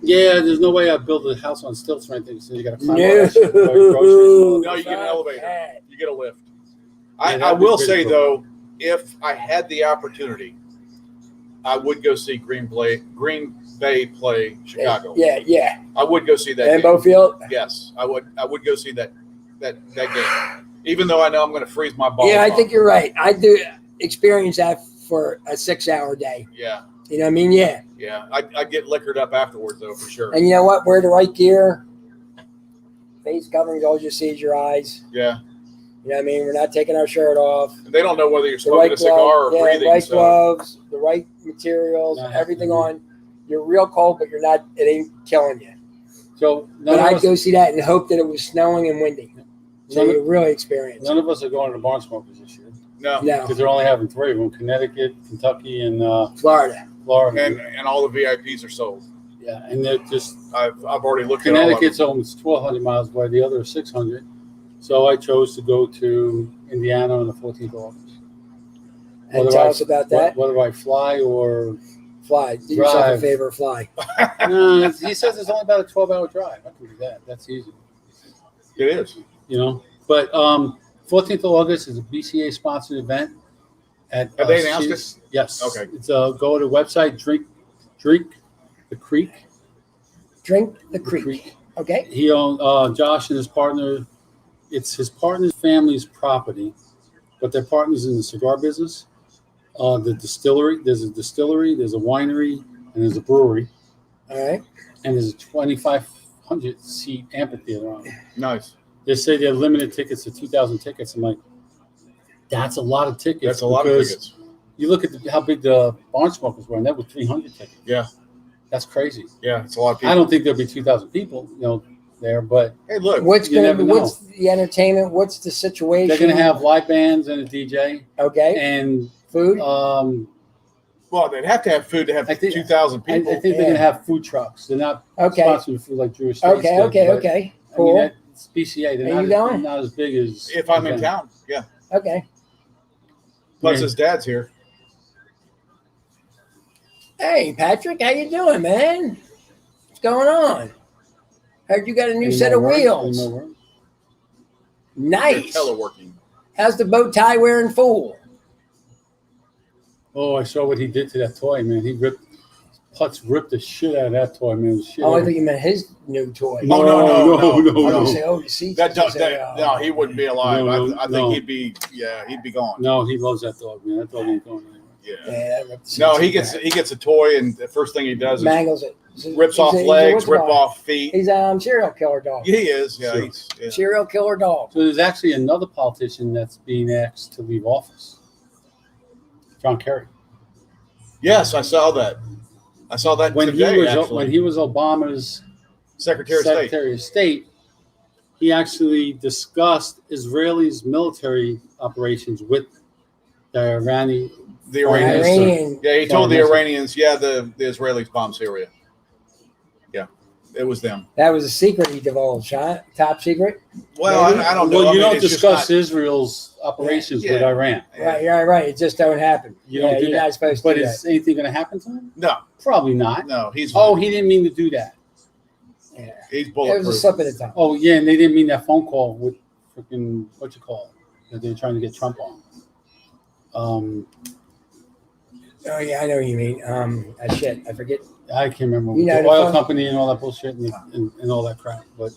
Yeah, there's no way I build a house on stilts or anything. So you got to climb No. all that shit, groceries. No, you get an elevator. Okay. You get a lift. Yeah, I that'd be will pretty say cool. though, if I had the opportunity, I would go see Green Bay play Chicago. Yeah. I would go see that Lambeau game. Field. Yes, I would go see that game. Even though I know I'm going to freeze my balls. Yeah, I off. think you're right. I do experience that for a 6-hour day. Yeah, You know what I mean? Yeah. yeah. I'd get liquored up afterwards though, for sure. And you know what? Wear the right gear. Face coverings, all you see is your eyes. Yeah, You know what I mean? We're not taking our shirt off. and they don't know whether you're The smoking right a cigar gloves, or breathing. right so gloves, the right materials, Not everything happening. on. You're real cold, but you're not. It ain't killing you. So But I'd go see that and hope that it was snowing and windy, so None- you really experience. none of us are going to Barn Smokers this year no. No, because they're only having 3 of them: Connecticut, Kentucky, and Florida. Florida. And all the VIPs are sold. Yeah, and they're just I've already looked at all of them. Connecticut's almost 1,200 miles away. The other is 600. So I chose to go to Indiana on the 14th of August. And Whether tell I- us about that. Whether I fly or Fly. Do yourself a Drive. favor, fly. no, he says it's only about a 12-hour drive. I can do that. That's easy, It is. you know. But 14th of August is a BCA sponsored event. At Have they announced it? Yes. Okay. It's go to the website drink the creek. Drink the creek. Okay. He owns Josh and his partner. It's his partner's family's property, but they're partners in the cigar business. The distillery, there's a distillery, there's a winery, and there's a brewery, All right. and there's a 2,500 seat amphitheater on it. Nice. They say they're limited tickets to 2,000 tickets. I'm like, that's a lot of tickets. That's a lot of because tickets. You look at how big the Barn Smokers were, and that was 300 tickets. Yeah. That's crazy. Yeah, it's a lot of people. I don't think there'll be 2,000 people, there, but Hey, look. What's you going to never be? What's the entertainment? What's the situation? they're going to have live bands and a DJ, Okay. and Food. Well, they'd have to have food to have I think- 2,000 I people. think they're going to have food trucks. They're not Okay. sponsoring food like Jewish States Okay. did, Okay. but, Okay. I Cool. mean, it's BCA. They're Are not, you going? not as big as If I'm in as town, yeah. Okay. Plus, Yeah. his dad's here. Hey, Patrick, how you doing, man? What's going on? Heard you got a new Any set more of work? wheels. Any more work? Nice. They're teleworking. How's the bow tie wearing fool? Oh, I saw what he did to that toy, man. Putz ripped the shit out of that toy, man. The shit Oh, I out of- thought you meant his new toy. No, no, I was no. going to say, oh, the seats. That, I was gonna say, no, he wouldn't be alive. No, I think no. he'd be gone. No, he loves that dog, man. That dog ain't going anywhere. Yeah. Yeah, that ripped the No, seats. he gets a toy, and the first thing he does is mangles it. rips off He's a- legs, what's it rip called? off feet. He's a serial killer dog. Yeah, he is. Yeah, Sure. yeah. Serial killer dog. So there's actually another politician that's being asked to leave office. John Kerry. Yes, I saw that. I saw that When today. when he was Obama's Secretary of State. Secretary of State, he actually discussed Israelis' military operations with the Iranian. The Iranians. Iranian. Yeah, he told the Foreign Iranians, the Israelis bombed Syria. It was them. That was a secret he divulged, huh? Top secret. Well, I don't know. Well, I you mean, don't it's just discuss not- Israel's operations with Yeah. Iran. Right. It just don't happen. You don't do you're that. not supposed But to do is anything going to happen to him? No, Probably not. no, he's Oh, he didn't mean to do that. that. Yeah. he's It was a bulletproof. slip of the tongue. Oh, yeah, and they didn't mean that phone call with freaking, what you call it, that they were trying to get Trump on. Oh yeah, I know what you mean. Shit, I forget. I can't remember. You know, the the oil phone- company and all that bullshit and all that crap. But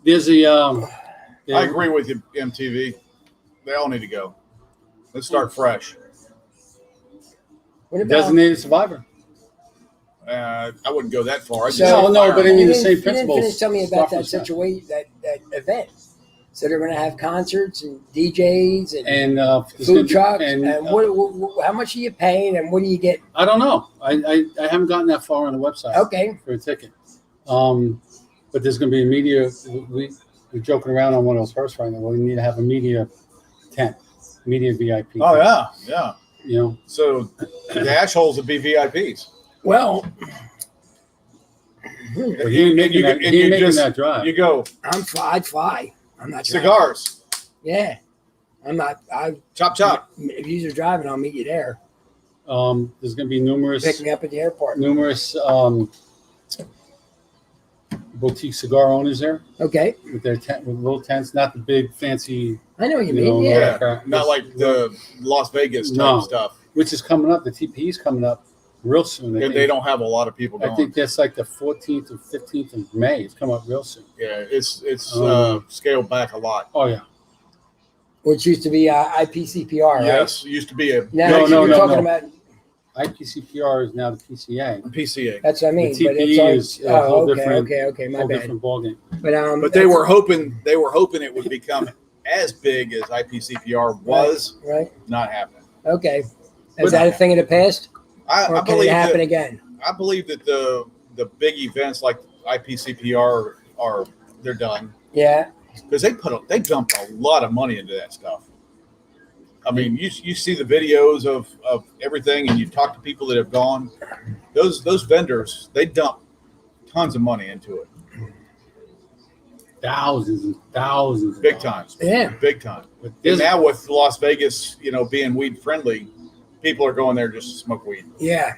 there's a. I agree with you, MTV. They all need to go. Let's start fresh. What about? Designated survivor. I wouldn't go that far. I just So- No, but I mean You the didn't- same you didn't principles. finish telling me about Start that from scratch. situation, that event. So they're going to have concerts and DJs and And there's gonna food be- trucks. and And how much are you paying? And what do you get? I don't know. I haven't gotten that far on the website Okay. for a ticket. But there's going to be a media. We're joking around on one of those first right now. We need to have a media tent, media VIP. Oh yeah. You know. So the ashholes would be VIPs. Well, But he ain't making that. He ain't making that drive. You go I'd fly. I'm not driving. cigars, Yeah. I'm not. chop chop. If you're driving, I'll meet you there. There's going to be numerous Pick me up at the airport. boutique cigar owners there Okay. with their tent, with little tents, not the big fancy, I know what you You mean. know, Yeah. Yeah, crap. not like the Las Vegas type No. stuff. which is coming up. The TPE is coming up real soon. And they don't have a lot of people I going. think that's like the 14th or 15th of May. It's coming up real soon. Yeah, it's Um, scaled back a lot. Oh yeah. Which used to be IPCPR, right? Yes, it used to be a Now No, you're no, talking no. about. IPCPR is now the PCA. PCA. That's what I mean. The but it's TPE all, is a whole okay, different- okay. My Whole bad. different ballgame. But But they were hoping it would become as big as IPCPR was. right. Not happening. Okay. But- Is that a thing of the past, I or can it believe happen that, again? I believe that the big events like IPCPR they're done Yeah. because they dumped a lot of money into that stuff. I mean, you see the videos of everything, and you talk to people that have gone. Those vendors, they dump tons of money into it, Thousands and thousands. of big dollars. time, Yeah. big time. But And there's- now with Las Vegas, being weed friendly, people are going there just to smoke weed. Yeah.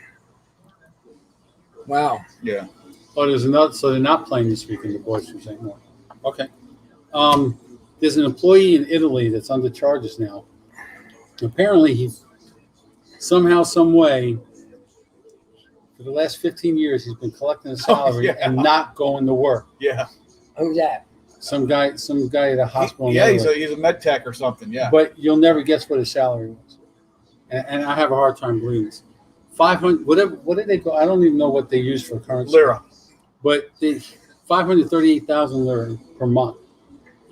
Wow. Yeah, there's another. So they're not playing this weekend. The boys from St. Mark. Okay. There's an employee in Italy that's under charges now. Apparently, he's somehow, some way, for the last 15 years, he's been collecting a salary yeah. and not going to work. yeah, Who's that? Some guy at a hospital. in yeah. Italy. He's a med tech or something. Yeah, But you'll never guess what his salary was, and I have a hard time believing this. 500, whatever. What did they go? I don't even know what they use for currency. Lira. But the 538,000 lira per month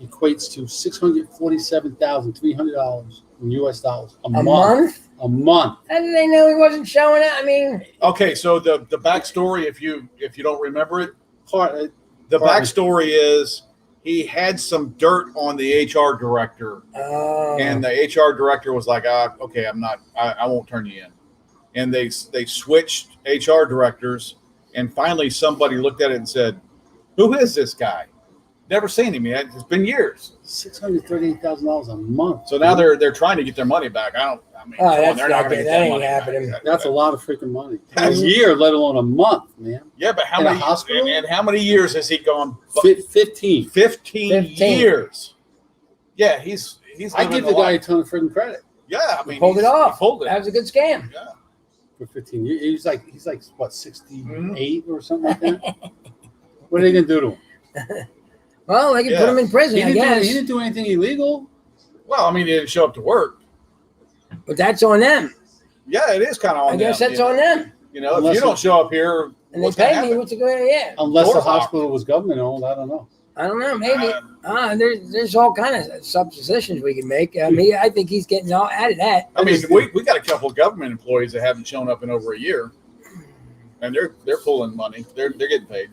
equates to $647,300 in U.S. dollars a month. A month. How did they know he wasn't showing up? I mean, Okay, so the backstory, if you don't remember it, Part, the Pardon. backstory is he had some dirt on the HR director, and the HR director was like, "Okay, I won't turn you in." And they switched HR directors, and finally somebody looked at it and said, "Who is this guy? Never seen him yet. It's been years." $638,000 a month. So now they're trying to get their money back. Come Oh, on, that's they're not not going to good. get That that ain't money happening. back. That's a lot of freaking money. A year, let alone a month, man. Yeah, but how In a many hospital? and how many years has he gone? 15. 15 years. Yeah, he's. I give the guy a ton of freaking credit Yeah, I mean, pulled it he off. Pulled it. That was a good scam. Yeah. for 15 years. He's like what, 68 or something like that? What are they gonna do to him? Well, they can put Yeah. him in prison, I guess. He didn't do anything illegal. Well, I mean, he didn't show up to work. But that's on them. Yeah, it is kind of on I guess them, that's you know. on them. You know, Unless if you don't show up here, And they what's gonna pay me happen? what's a good, yeah. Unless the Door lock. hospital was government owned, I don't know. I don't know, maybe. Uh, There's all kind of suppositions we can make. I mean, I think he's getting all out of that. I mean, we got a couple of government employees that haven't shown up in over a year, and they're pulling money. They're getting paid.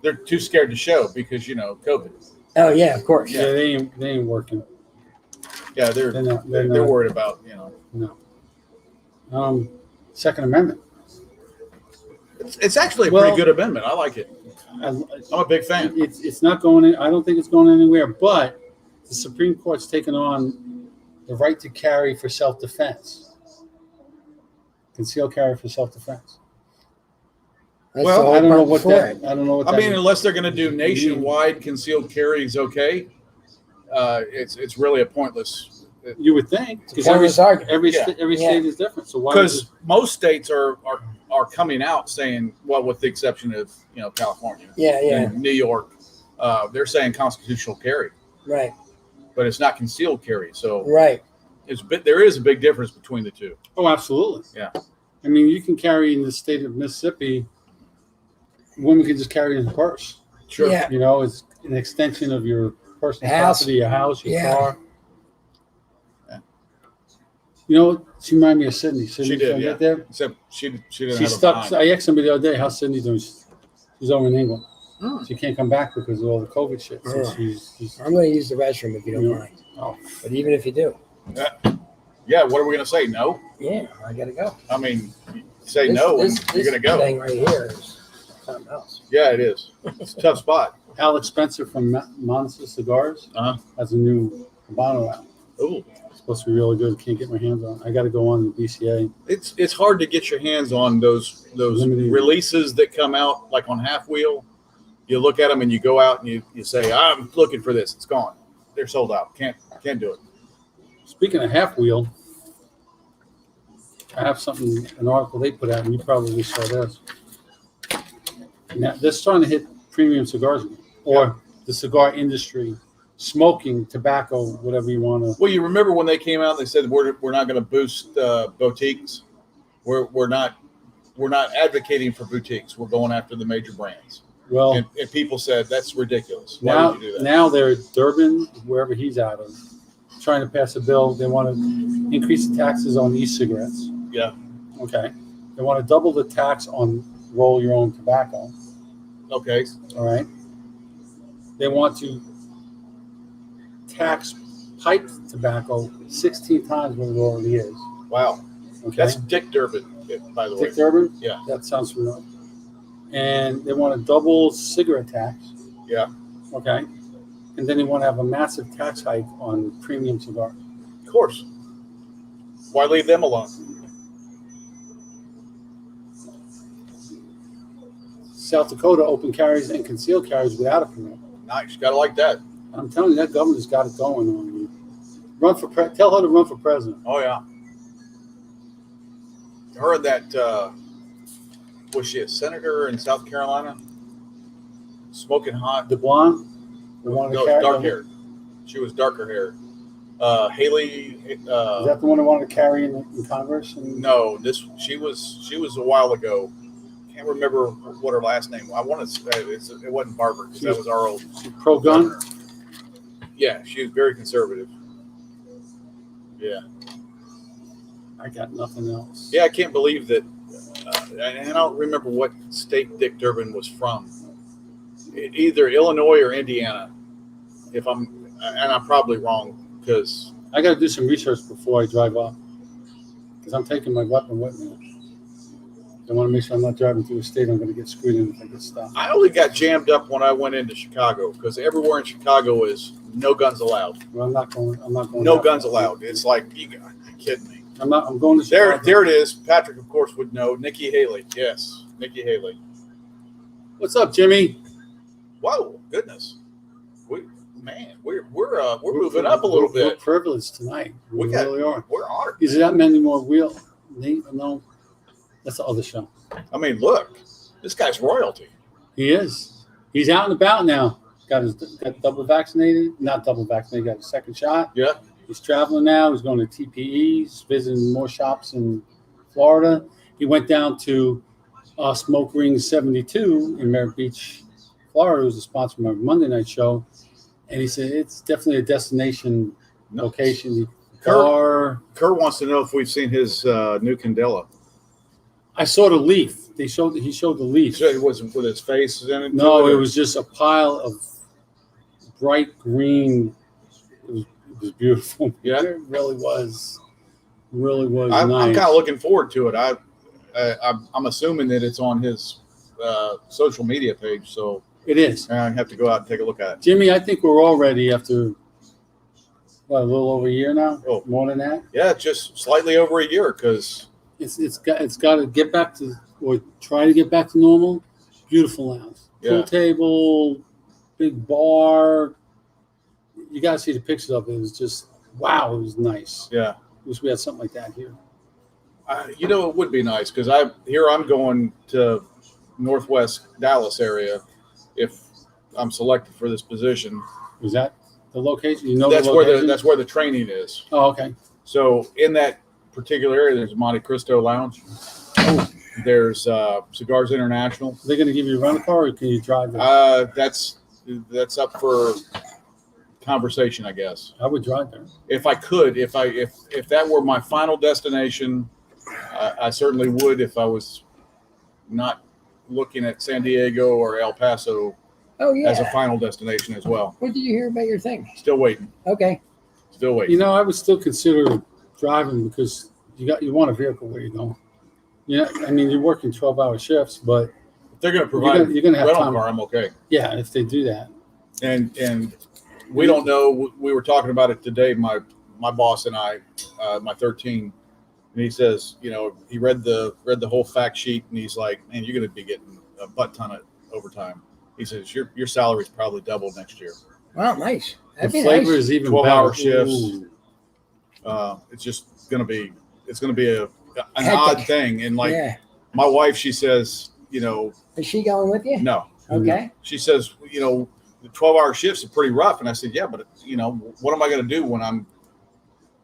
They're too scared to show because COVID. Oh yeah, of course. Yeah, they ain't working. Yeah, they're They're worried about No. Second Amendment. It's actually a Well- pretty good amendment. I like it. I'm a big fan. It's not going in. I don't think it's going anywhere. But the Supreme Court's taken on the right to carry for self-defense, concealed carry for self-defense. That's Well, the whole I don't know purpose what for that. it. I don't know what. I that mean, means. unless they're going to do nationwide concealed carry is okay. It's really a pointless. You would think It's a because every pointless argument. every Yeah. sta- every Yeah. state is different. So why? Would Because most states are coming out saying, well, with the exception of California Yeah, yeah, and New York, they're saying constitutional carry, right, but it's not concealed carry. So right. there is a big difference between the two. Oh, absolutely. Yeah. I mean, you can carry in the state of Mississippi. Women can just carry it in a purse. Sure. Yeah. You know, it's an extension of your personal House. property, your house, your Yeah. car. Yeah. You know, she reminded me of Sydney. Sydney, did, from yeah. right there. Except she didn't She's have stuck. a mind. I asked somebody the other day, how's Sydney doing? She's over in England. Hmm. She can't come back because of all the COVID shit. So Yeah. she's I'm going to use the restroom if you don't Yeah. mind. oh, But even if you do, Yeah. What are we going to say? No. yeah, I got to go. I mean, say no, and you're going to go. Thing right here is something else. Yeah, it is. It's a tough spot. Alex Spencer from Monster Cigars Uh-huh. has a new Habano out. Ooh. It's supposed to be really good. Can't get my hands on it. I got to go on the BCA. It's hard to get your hands on those Limited. releases that come out like on Half Wheel. You look at them and you go out and you say, I'm looking for this. It's gone. They're sold out. Can't do it. Speaking of half wheel, I have an article they put out, and you probably saw this. Now, they're starting to hit premium cigars again, or the cigar industry, smoking, tobacco, whatever you want to. Well, you remember when they came out, they said we're not going to boost boutiques. We're not advocating for boutiques. We're going after the major brands. Well, And people said that's ridiculous. Why now, would you do that? now they're at Durban, wherever he's out of, trying to pass a bill. They want to increase the taxes on e-cigarettes. Yeah. Okay. They want to double the tax on roll your own tobacco. Okay. All right. They want to tax piped tobacco 16 times what it already is. Wow. Okay. That's Dick Durbin, by the way. Dick Durbin? Yeah. That sounds familiar. And they want to double cigarette tax. Yeah. Okay. And then they want to have a massive tax hike on premium cigars. Of course. Why leave them alone? South Dakota open carries and concealed carries without a permit. Nice. Gotta like that. I'm telling you, that governor's got it going on. Tell her to run for president. Oh yeah. I heard that was she a senator in South Carolina? Smoking hot. The blonde, the one that No, carried- dark haired. She was darker haired. Haley. Is that the one that wanted to carry in Congress? And No, she was a while ago. Can't remember what her last name was. I want to say it wasn't Barber because that was our old pro-gun. governor. Yeah, she was very conservative. Yeah. I got nothing else. Yeah, I can't believe that. And I don't remember what state Dick Durbin was from. Either Illinois or Indiana. I'm probably wrong because I got to do some research before I drive up because I'm taking my weapon with me. I want to make sure I'm not driving through a state I'm going to get screwed in if I get stopped. I only got jammed up when I went into Chicago because everywhere in Chicago is no guns allowed. Well, I'm not going. No that guns far. allowed. It's like you're kidding me. I'm going to There Chicago. it is. Patrick, of course, would know. Nikki Haley. Yes, Nikki Haley. What's up, Jimmy? Whoa, goodness. We're moving up a little We're bit. privileged tonight. We really are. We're honored. Is there that many more wheel? No, that's the other show. I mean, look, this guy's royalty. He is. He's out and about now. Got double vaccinated. Not double vaccinated. Got a second shot. Yeah. He's traveling now. He's going to TPE. He's visiting more shops in Florida. He went down to Smoke Ring 72 in Merritt Beach, Florida. It was a sponsor of my Monday night show. And he said it's definitely a destination location. Kurt wants to know if we've seen his new Candela. I saw the leaf. He showed the leaf. So it wasn't with his face in it? No, it was just a pile of bright green. It was beautiful. Yeah. It really was. Really was I'm nice. kind of looking forward to it. I'm assuming that it's on his social media page, so It is. I have to go out and take a look at it. Jimmy, I think we're all ready after, what, a little over a year now? Oh. More than that? Yeah, just slightly over a year because It's got to get back to, or try to get back to normal. Beautiful lounge. Pool table, big bar. You got to see the pictures of it. It was just, wow, it was nice. yeah. Wish we had something like that here. You know, it would be nice because I'm going to Northwest Dallas area if I'm selected for this position. Was that the location? You know, That's the where location? that's where the training is. Oh, okay. So in that particular area, there's Monte Cristo Lounge. Oh, There's Cigars International. are they going to give you a rental car, or can you drive there? That's up for conversation, I guess. I would drive there. If I could, if that were my final destination, I certainly would. If I was not looking at San Diego or El Paso Oh yeah. as a final destination as well. What did you hear about your thing? Still waiting. Okay. Still waiting. You know, I would still consider driving because you want a vehicle where you're going. Yeah, I mean, you're working 12-hour shifts, but If they're going to provide you're gonna have rental time. car, I'm okay. Yeah, if they do that. And we don't know. We were talking about it today. My boss and I, my 13, and he says, you know, he read the whole fact sheet, and he's like, man, you're going to be getting a butt ton of overtime. He says your salary's probably double next year. Wow, nice. The That'd be flavor nice. is even 12-hour better. shifts. Ooh. It's just going to be an Hectic. odd thing. And like Yeah. my wife, she says, you know, Is she going with you? no. Okay. She says, you know, the 12-hour shifts are pretty rough. And I said, yeah, but you know, what am I going to do when I'm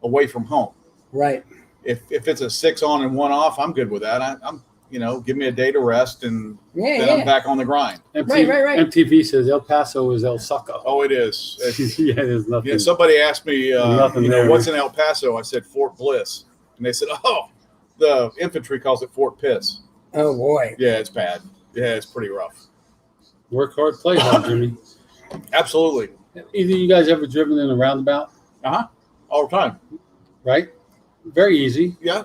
away from home? Right. If it's a 6 on and 1 off, I'm good with that. I'm you know, give me a day to rest and Yeah, then yeah. I'm back on the grind. Right. MTV says El Paso is El Succo. Oh, it is. Yeah, there's nothing. Yeah, somebody asked me, Nothing you know, there. what's in El Paso? I said Fort Bliss, and they said, oh, the infantry calls it Fort Piss. Oh boy. Yeah, it's bad. Yeah, it's pretty rough. Work hard, play hard, Jimmy. Absolutely. Either you guys ever driven in a roundabout, All the time. right? Very easy. Yeah,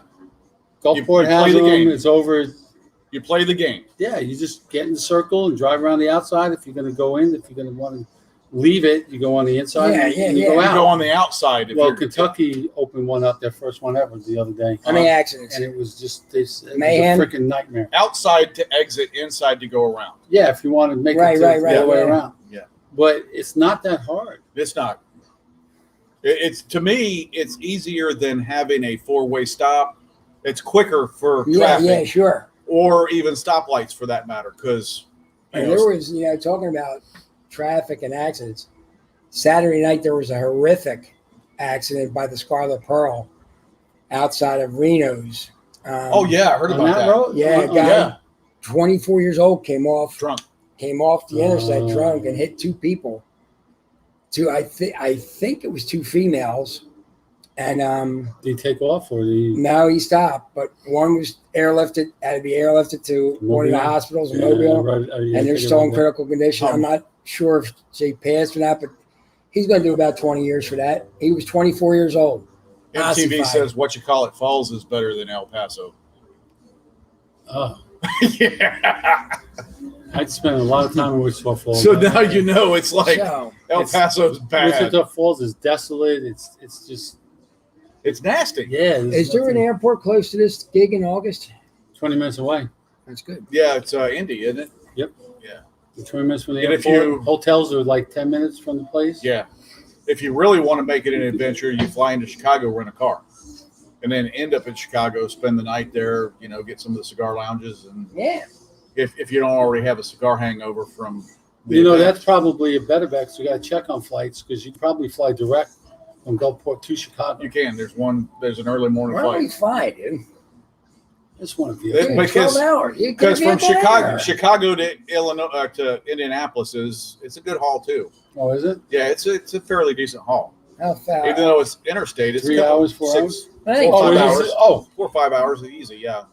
Gulfport you has play the them. game. It's over. you play the game. Yeah, you just get in the circle and drive around the outside. If you're going to go in, if you're going to want to leave it, you go on the inside. Yeah, and you go You out. go on the outside. If Well, you're, Kentucky opened one up, their first one ever the other day. How many accidents? And it was just it was a Mayhem? freaking nightmare. outside to exit, inside to go around. Yeah, if you want to make Right, it the other way yeah. around. Yeah. But it's not that hard. It's not. It's to me, it's easier than having a 4-way stop. It's quicker for Yeah, traffic. yeah, sure. Or even stoplights for that matter, because And there was, talking about traffic and accidents. Saturday night there was a horrific accident by the Scarlet Pearl outside of Reno's. oh yeah, I heard On about that. road? Yeah, Oh, guy, yeah. 24 years old, came off Drunk. the interstate Oh. drunk and hit 2 people. I think it was 2 females, and Did he take off or did he? no, he stopped, but one was airlifted, had to be airlifted to one of the Mobile? hospitals in Yeah, Mobile, right. Yeah, and they're I still in think critical condition. I'm not sure if they passed or not, but he's going to do about 20 years for that. He was 24 years old. MTV Ossified. says what you call it Falls is better than El Paso. Oh, Yeah. I'd spend a lot of time in Wichita Falls. So now you know it's like So, El it's- Paso's bad. Wichita Falls is desolate. It's just It's nasty. yeah. is there an airport close to this gig in August? 20 minutes away? That's good. Yeah, it's Indy, isn't it? 20 minutes from the And if airport. you- Hotels are like 10 minutes from the place. Yeah. If you really want to make it an adventure, you fly into Chicago, rent a car, and then end up in Chicago, spend the night there, get some of the cigar lounges. And Yeah. if you don't already have a cigar hangover from the You know, event. that's probably a better bet. So you got to check on flights because you probably fly direct from Gulfport to Chicago. You can. There's an early morning Why don't we flight. fly, dude? Just one of you. Yeah, Yeah, because- 12 hours. You Because could from be up there. Chicago to Illinois to Indianapolis it's a good haul too. Oh, is it? Yeah, it's a fairly decent haul. How far? Even though it's interstate, it's 3 a couple- hours, 4 hours? I think four, Oh, 5 is it? hours. Oh, 4 or 5 hours is easy. Yeah.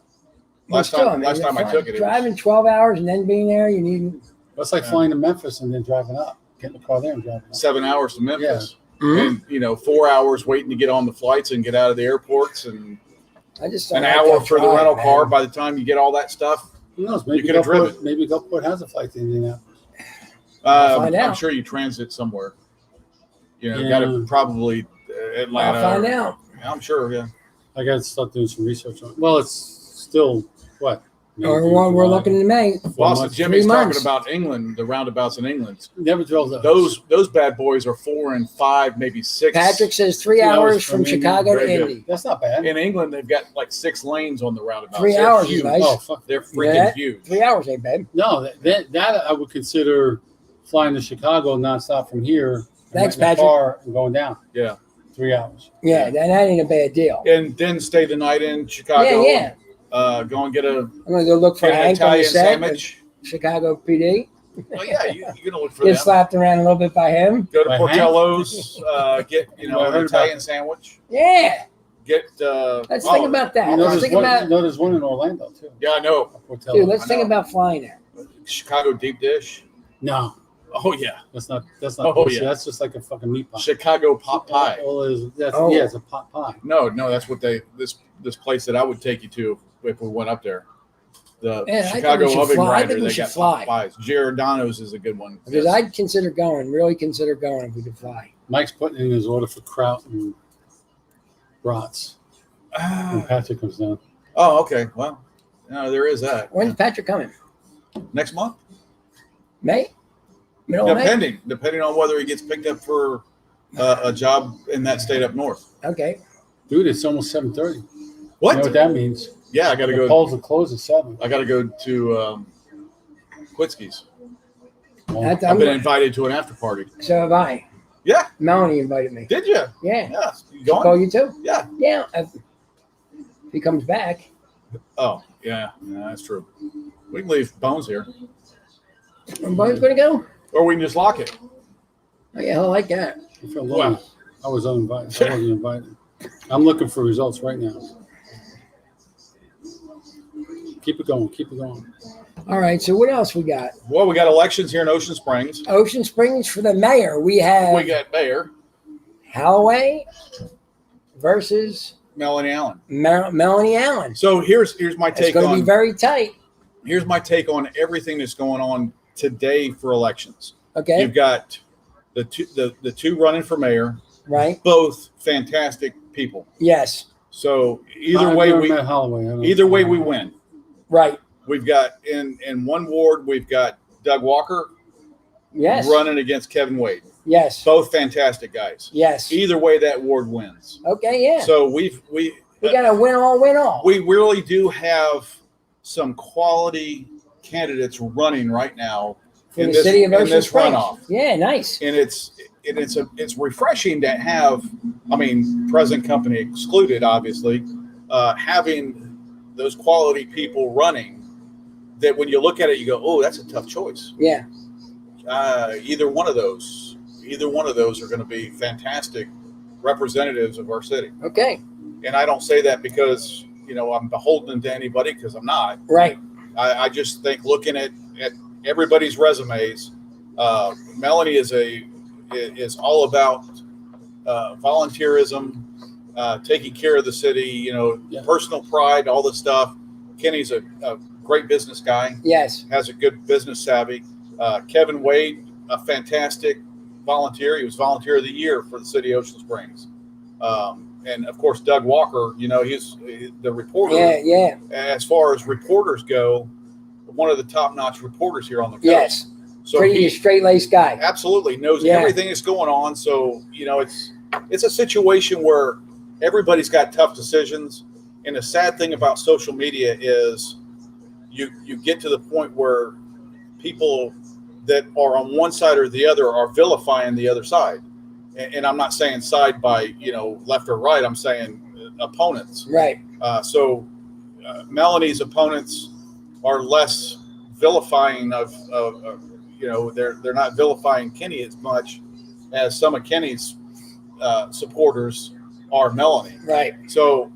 Well, Last still, time I took it, driving 12 hours and then being there, you need. that's like flying to Memphis and then driving up. Getting the car there and driving up. 7 hours to Memphis. Mm-hmm. And 4 hours waiting to get on the flights and get out of the airports, and I just don't an like hour that for the drive, rental man. car. By the time you get all that stuff, Who knows? Maybe You could have driven. Maybe Gulfport has a flight to Indianapolis. Find I'm out. sure you transit somewhere. You know, Yeah. got to probably Atlanta. I'll find out. I'm sure. Yeah. I got to start doing some research on it. Well, it's still what? May, Or June, we're July, looking in May. 4 Well, so months. Jimmy's 3 talking months. about England, the roundabouts in England. Never drove those. Those bad boys are 4 and 5, maybe 6. Patrick says 3 2 hours from Chicago to Very good. Indy. That's not bad. In England, they've got like 6 lanes on the roundabouts. 3 They're hours is huge. nice. Oh, fuck. They're freaking Yeah. huge. 3 hours ain't bad. No, that I would consider flying to Chicago nonstop from here. Thanks, and renting a Patrick. car and going down. Yeah. 3 hours. Yeah, that ain't a bad deal. And then stay the night in Chicago. Yeah. Go and get I'm gonna go look for an Hank on the Italian set. sandwich. Chicago PD. Oh yeah, you're gonna look for Get them. slapped around a little bit by him. Go to By Portello's, get I an heard Italian about- sandwich. Yeah. Get Let's think about that. You know, Let's think about, there's one in Orlando too. Yeah, I know. Hotel. dude. Let's I think know. about flying there. Chicago deep dish. No, Oh yeah, that's not. Oh, pussy. yeah. That's just like a fucking meat pie. Chicago pot pie. All it is, Oh. yeah, it's a pot pie. No, that's what this place that I would take you to if we went up there. The Yeah, I think Chicago we should Oven fly. I Grinder. think we They should got fly. pot pies. Giordano's is a good one. Because Yes. I'd consider going. Really consider going if we could fly. Mike's putting in his order for kraut and brats when Patrick comes down. Oh, okay. Well, there is that. When's Patrick coming? Next month, May? Middle of May? depending on whether he gets picked up for a job in that state up north. Okay. Dude, it's almost 7:30. What? You know what that means? Yeah, I got to The go. polls will close at 7. I got to go to Quitski's. Well, That's- I've been invited to an after party. So have I. Yeah, Melanie invited me. did you? Yeah. Yeah, you She'll going? call you too? Yeah. Yeah. If he comes back. Oh, yeah, that's true. We can leave Bones here, Everybody's going to go? or we can just lock it. Oh, yeah, I like that. I feel lonely. I was uninvited. I wasn't invited. I'm looking for results right now. Keep it going. Keep it going. All right. So what else we got? Well, we got elections here in Ocean Springs. Ocean Springs for the mayor. We have We got Mayor Holloway versus Melanie Allen. Melanie Allen. So here's my It's take going to on be very tight. here's my take on everything that's going on today for elections. Okay. You've got the two running for mayor, Right. both fantastic people. Yes. So either I've way never we met Holloway. I don't- either way we win. Right. We've got in one ward we've got Doug Walker Yes. running against Kevin Wade. Yes. Both fantastic guys. Yes. Either way that ward wins. Okay. Yeah. So we got to win all, win all. we really do have some quality candidates running right now For the city of in Ocean this Springs. runoff. Yeah. Nice. And it's refreshing to have, I mean, present company excluded, obviously, having those quality people running that when you look at it, you go, oh, that's a tough choice. Yeah. Either one of those are going to be fantastic representatives of our city. Okay. And I don't say that because, I'm beholden to anybody, because I'm not. Right. I just think looking at everybody's resumes, Melanie is all about volunteerism, taking care of the city, personal pride, all this stuff. Kenny's a great business guy, Yes. has a good business savvy. Kevin Wade, a fantastic volunteer. He was Volunteer of the Year for the city of Ocean Springs. And of course, Doug Walker, he's the reporter. Yeah. Yeah. As far as reporters go, one of the top-notch reporters here on the coast. Yes. So Pretty he straight-laced guy. absolutely knows Yeah. everything that's going on. So, it's a situation where everybody's got tough decisions. And the sad thing about social media is you get to the point where people that are on one side or the other are vilifying the other side. And I'm not saying side by, left or right. I'm saying opponents. Right. So Melanie's opponents are less vilifying of they're not vilifying Kenny as much as some of Kenny's supporters are Melanie. Right. So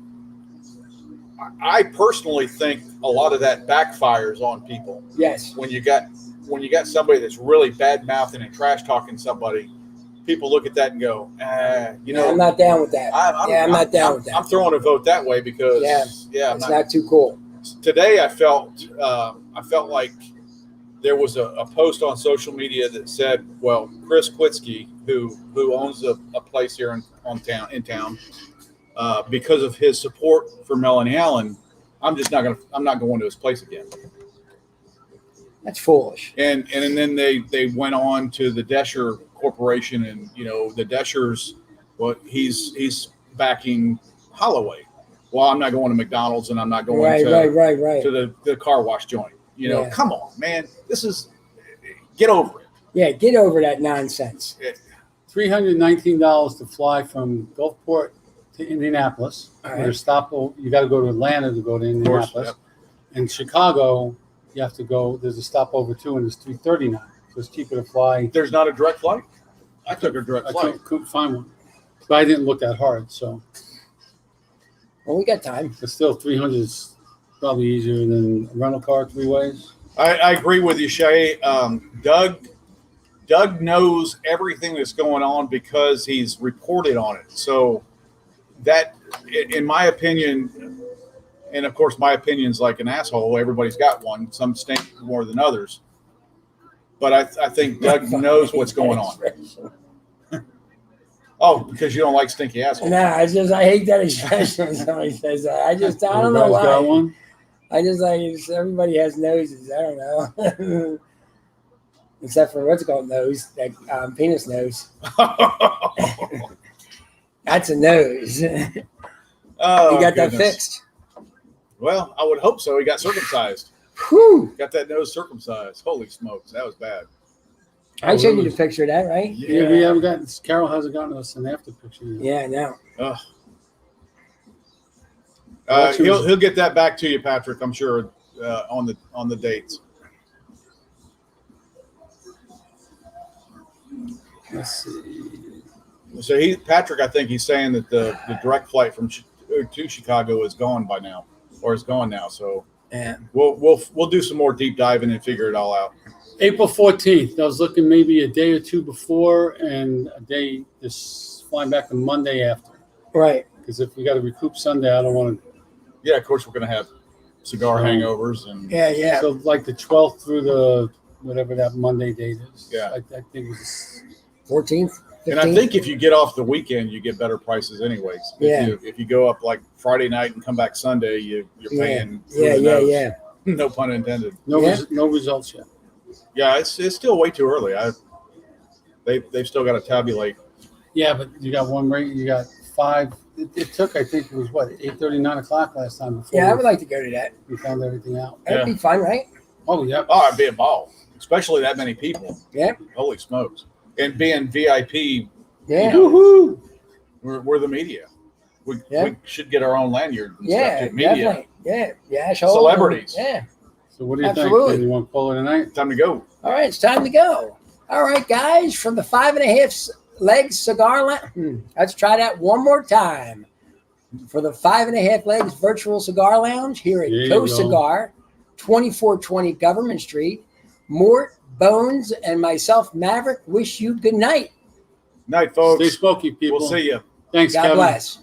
I personally think a lot of that backfires on people Yes. when you got somebody that's really bad mouthing and trash talking somebody. People look at that and go, I'm not down with that. I'm not down with that. I'm throwing a vote that way because Yeah. I'm It's not. not too cool. today I felt like there was a post on social media that said, well, Chris Kwitsky, who owns a place here in town, because of his support for Melanie Allen, I'm not going to his place again. That's foolish. And then they went on to the Desher Corporation, and the Deschers, well, he's backing Holloway. Well, I'm not going to McDonald's, and I'm not going to the car wash joint. Come on, man. Get over it. Yeah, get over that nonsense. $319 to fly from Gulfport to Indianapolis. All right. You got to go to Atlanta to go to Indianapolis. Of course, And Chicago, you have to go. There's a stopover too, and it's $339. So it's cheaper to fly. There's not a direct flight. I took a direct flight. I couldn't find one, but I didn't look that hard. So, well, we got time. but still, 300 is probably easier than a rental car 3 ways. I agree with you, Shay. Doug knows everything that's going on because he's reported on it. So that, in my opinion, and of course my opinion's like an asshole. Everybody's got one. Some stink more than others. But I think Doug knows what's going on. Oh, because you don't like stinky assholes. No, I hate that expression when somebody says that. I don't know why. Got one? I just like everybody has noses. I don't know. Except for what's it called nose, that penis nose. That's a nose. Oh, you got goodness. that fixed? Well, I would hope so. He got circumcised. Whew. Got that nose circumcised. Holy smokes, that was bad. I showed you the picture of that, right? Yeah, we haven't gotten. Carol hasn't gotten us an after picture yet. Yeah, I know. He'll get that back to you, Patrick. I'm sure on the dates. Let's see. So Patrick, I think he's saying that the direct flight to Chicago is gone by now, or is gone now. So yeah, we'll do some more deep diving and figure it all out. April 14th. I was looking maybe a day or two before, and a day just flying back to Monday after. right. Because if we got to recoup Sunday, I don't want to. Yeah, of course we're going to have cigar hangovers and Yeah. So like the 12th through the whatever that Monday date is. Yeah. I think it was 14th. 15th? And I think if you get off the weekend, you get better prices anyways. Yeah. If you go up like Friday night and come back Sunday, you're paying. Yeah. No pun intended. no Yeah. no results yet. Yeah, it's still way too early. They've still got to tabulate. Yeah, but you got one rate. You got 5. It took, I think it was 8:30, 9 o'clock last time. Before Yeah, I would like to go to that. we found everything out. That'd be fun, right? Oh yeah. Oh, it'd be a ball, especially that many people. Yeah. Holy smokes! And being VIP, Yeah. Woohoo! we're the media. We Yeah. should get our own lanyard. And Yeah, stuff too. Media, definitely. Yeah, show Celebrities. Yeah. So what do you Absolutely. think? You want to call it a night? time to go. All right, it's time to go. All right, guys, from the 5.5 Legs Cigar Lounge. Let's try that one more time. For the 5.5 Legs Virtual Cigar Lounge here at There you Co go. Cigar, 2420 Government Street. Mort, Bones, and myself, Maverick, wish you good night. Night, folks. Stay smoky, people. We'll see you. Thanks, God Kevin. bless.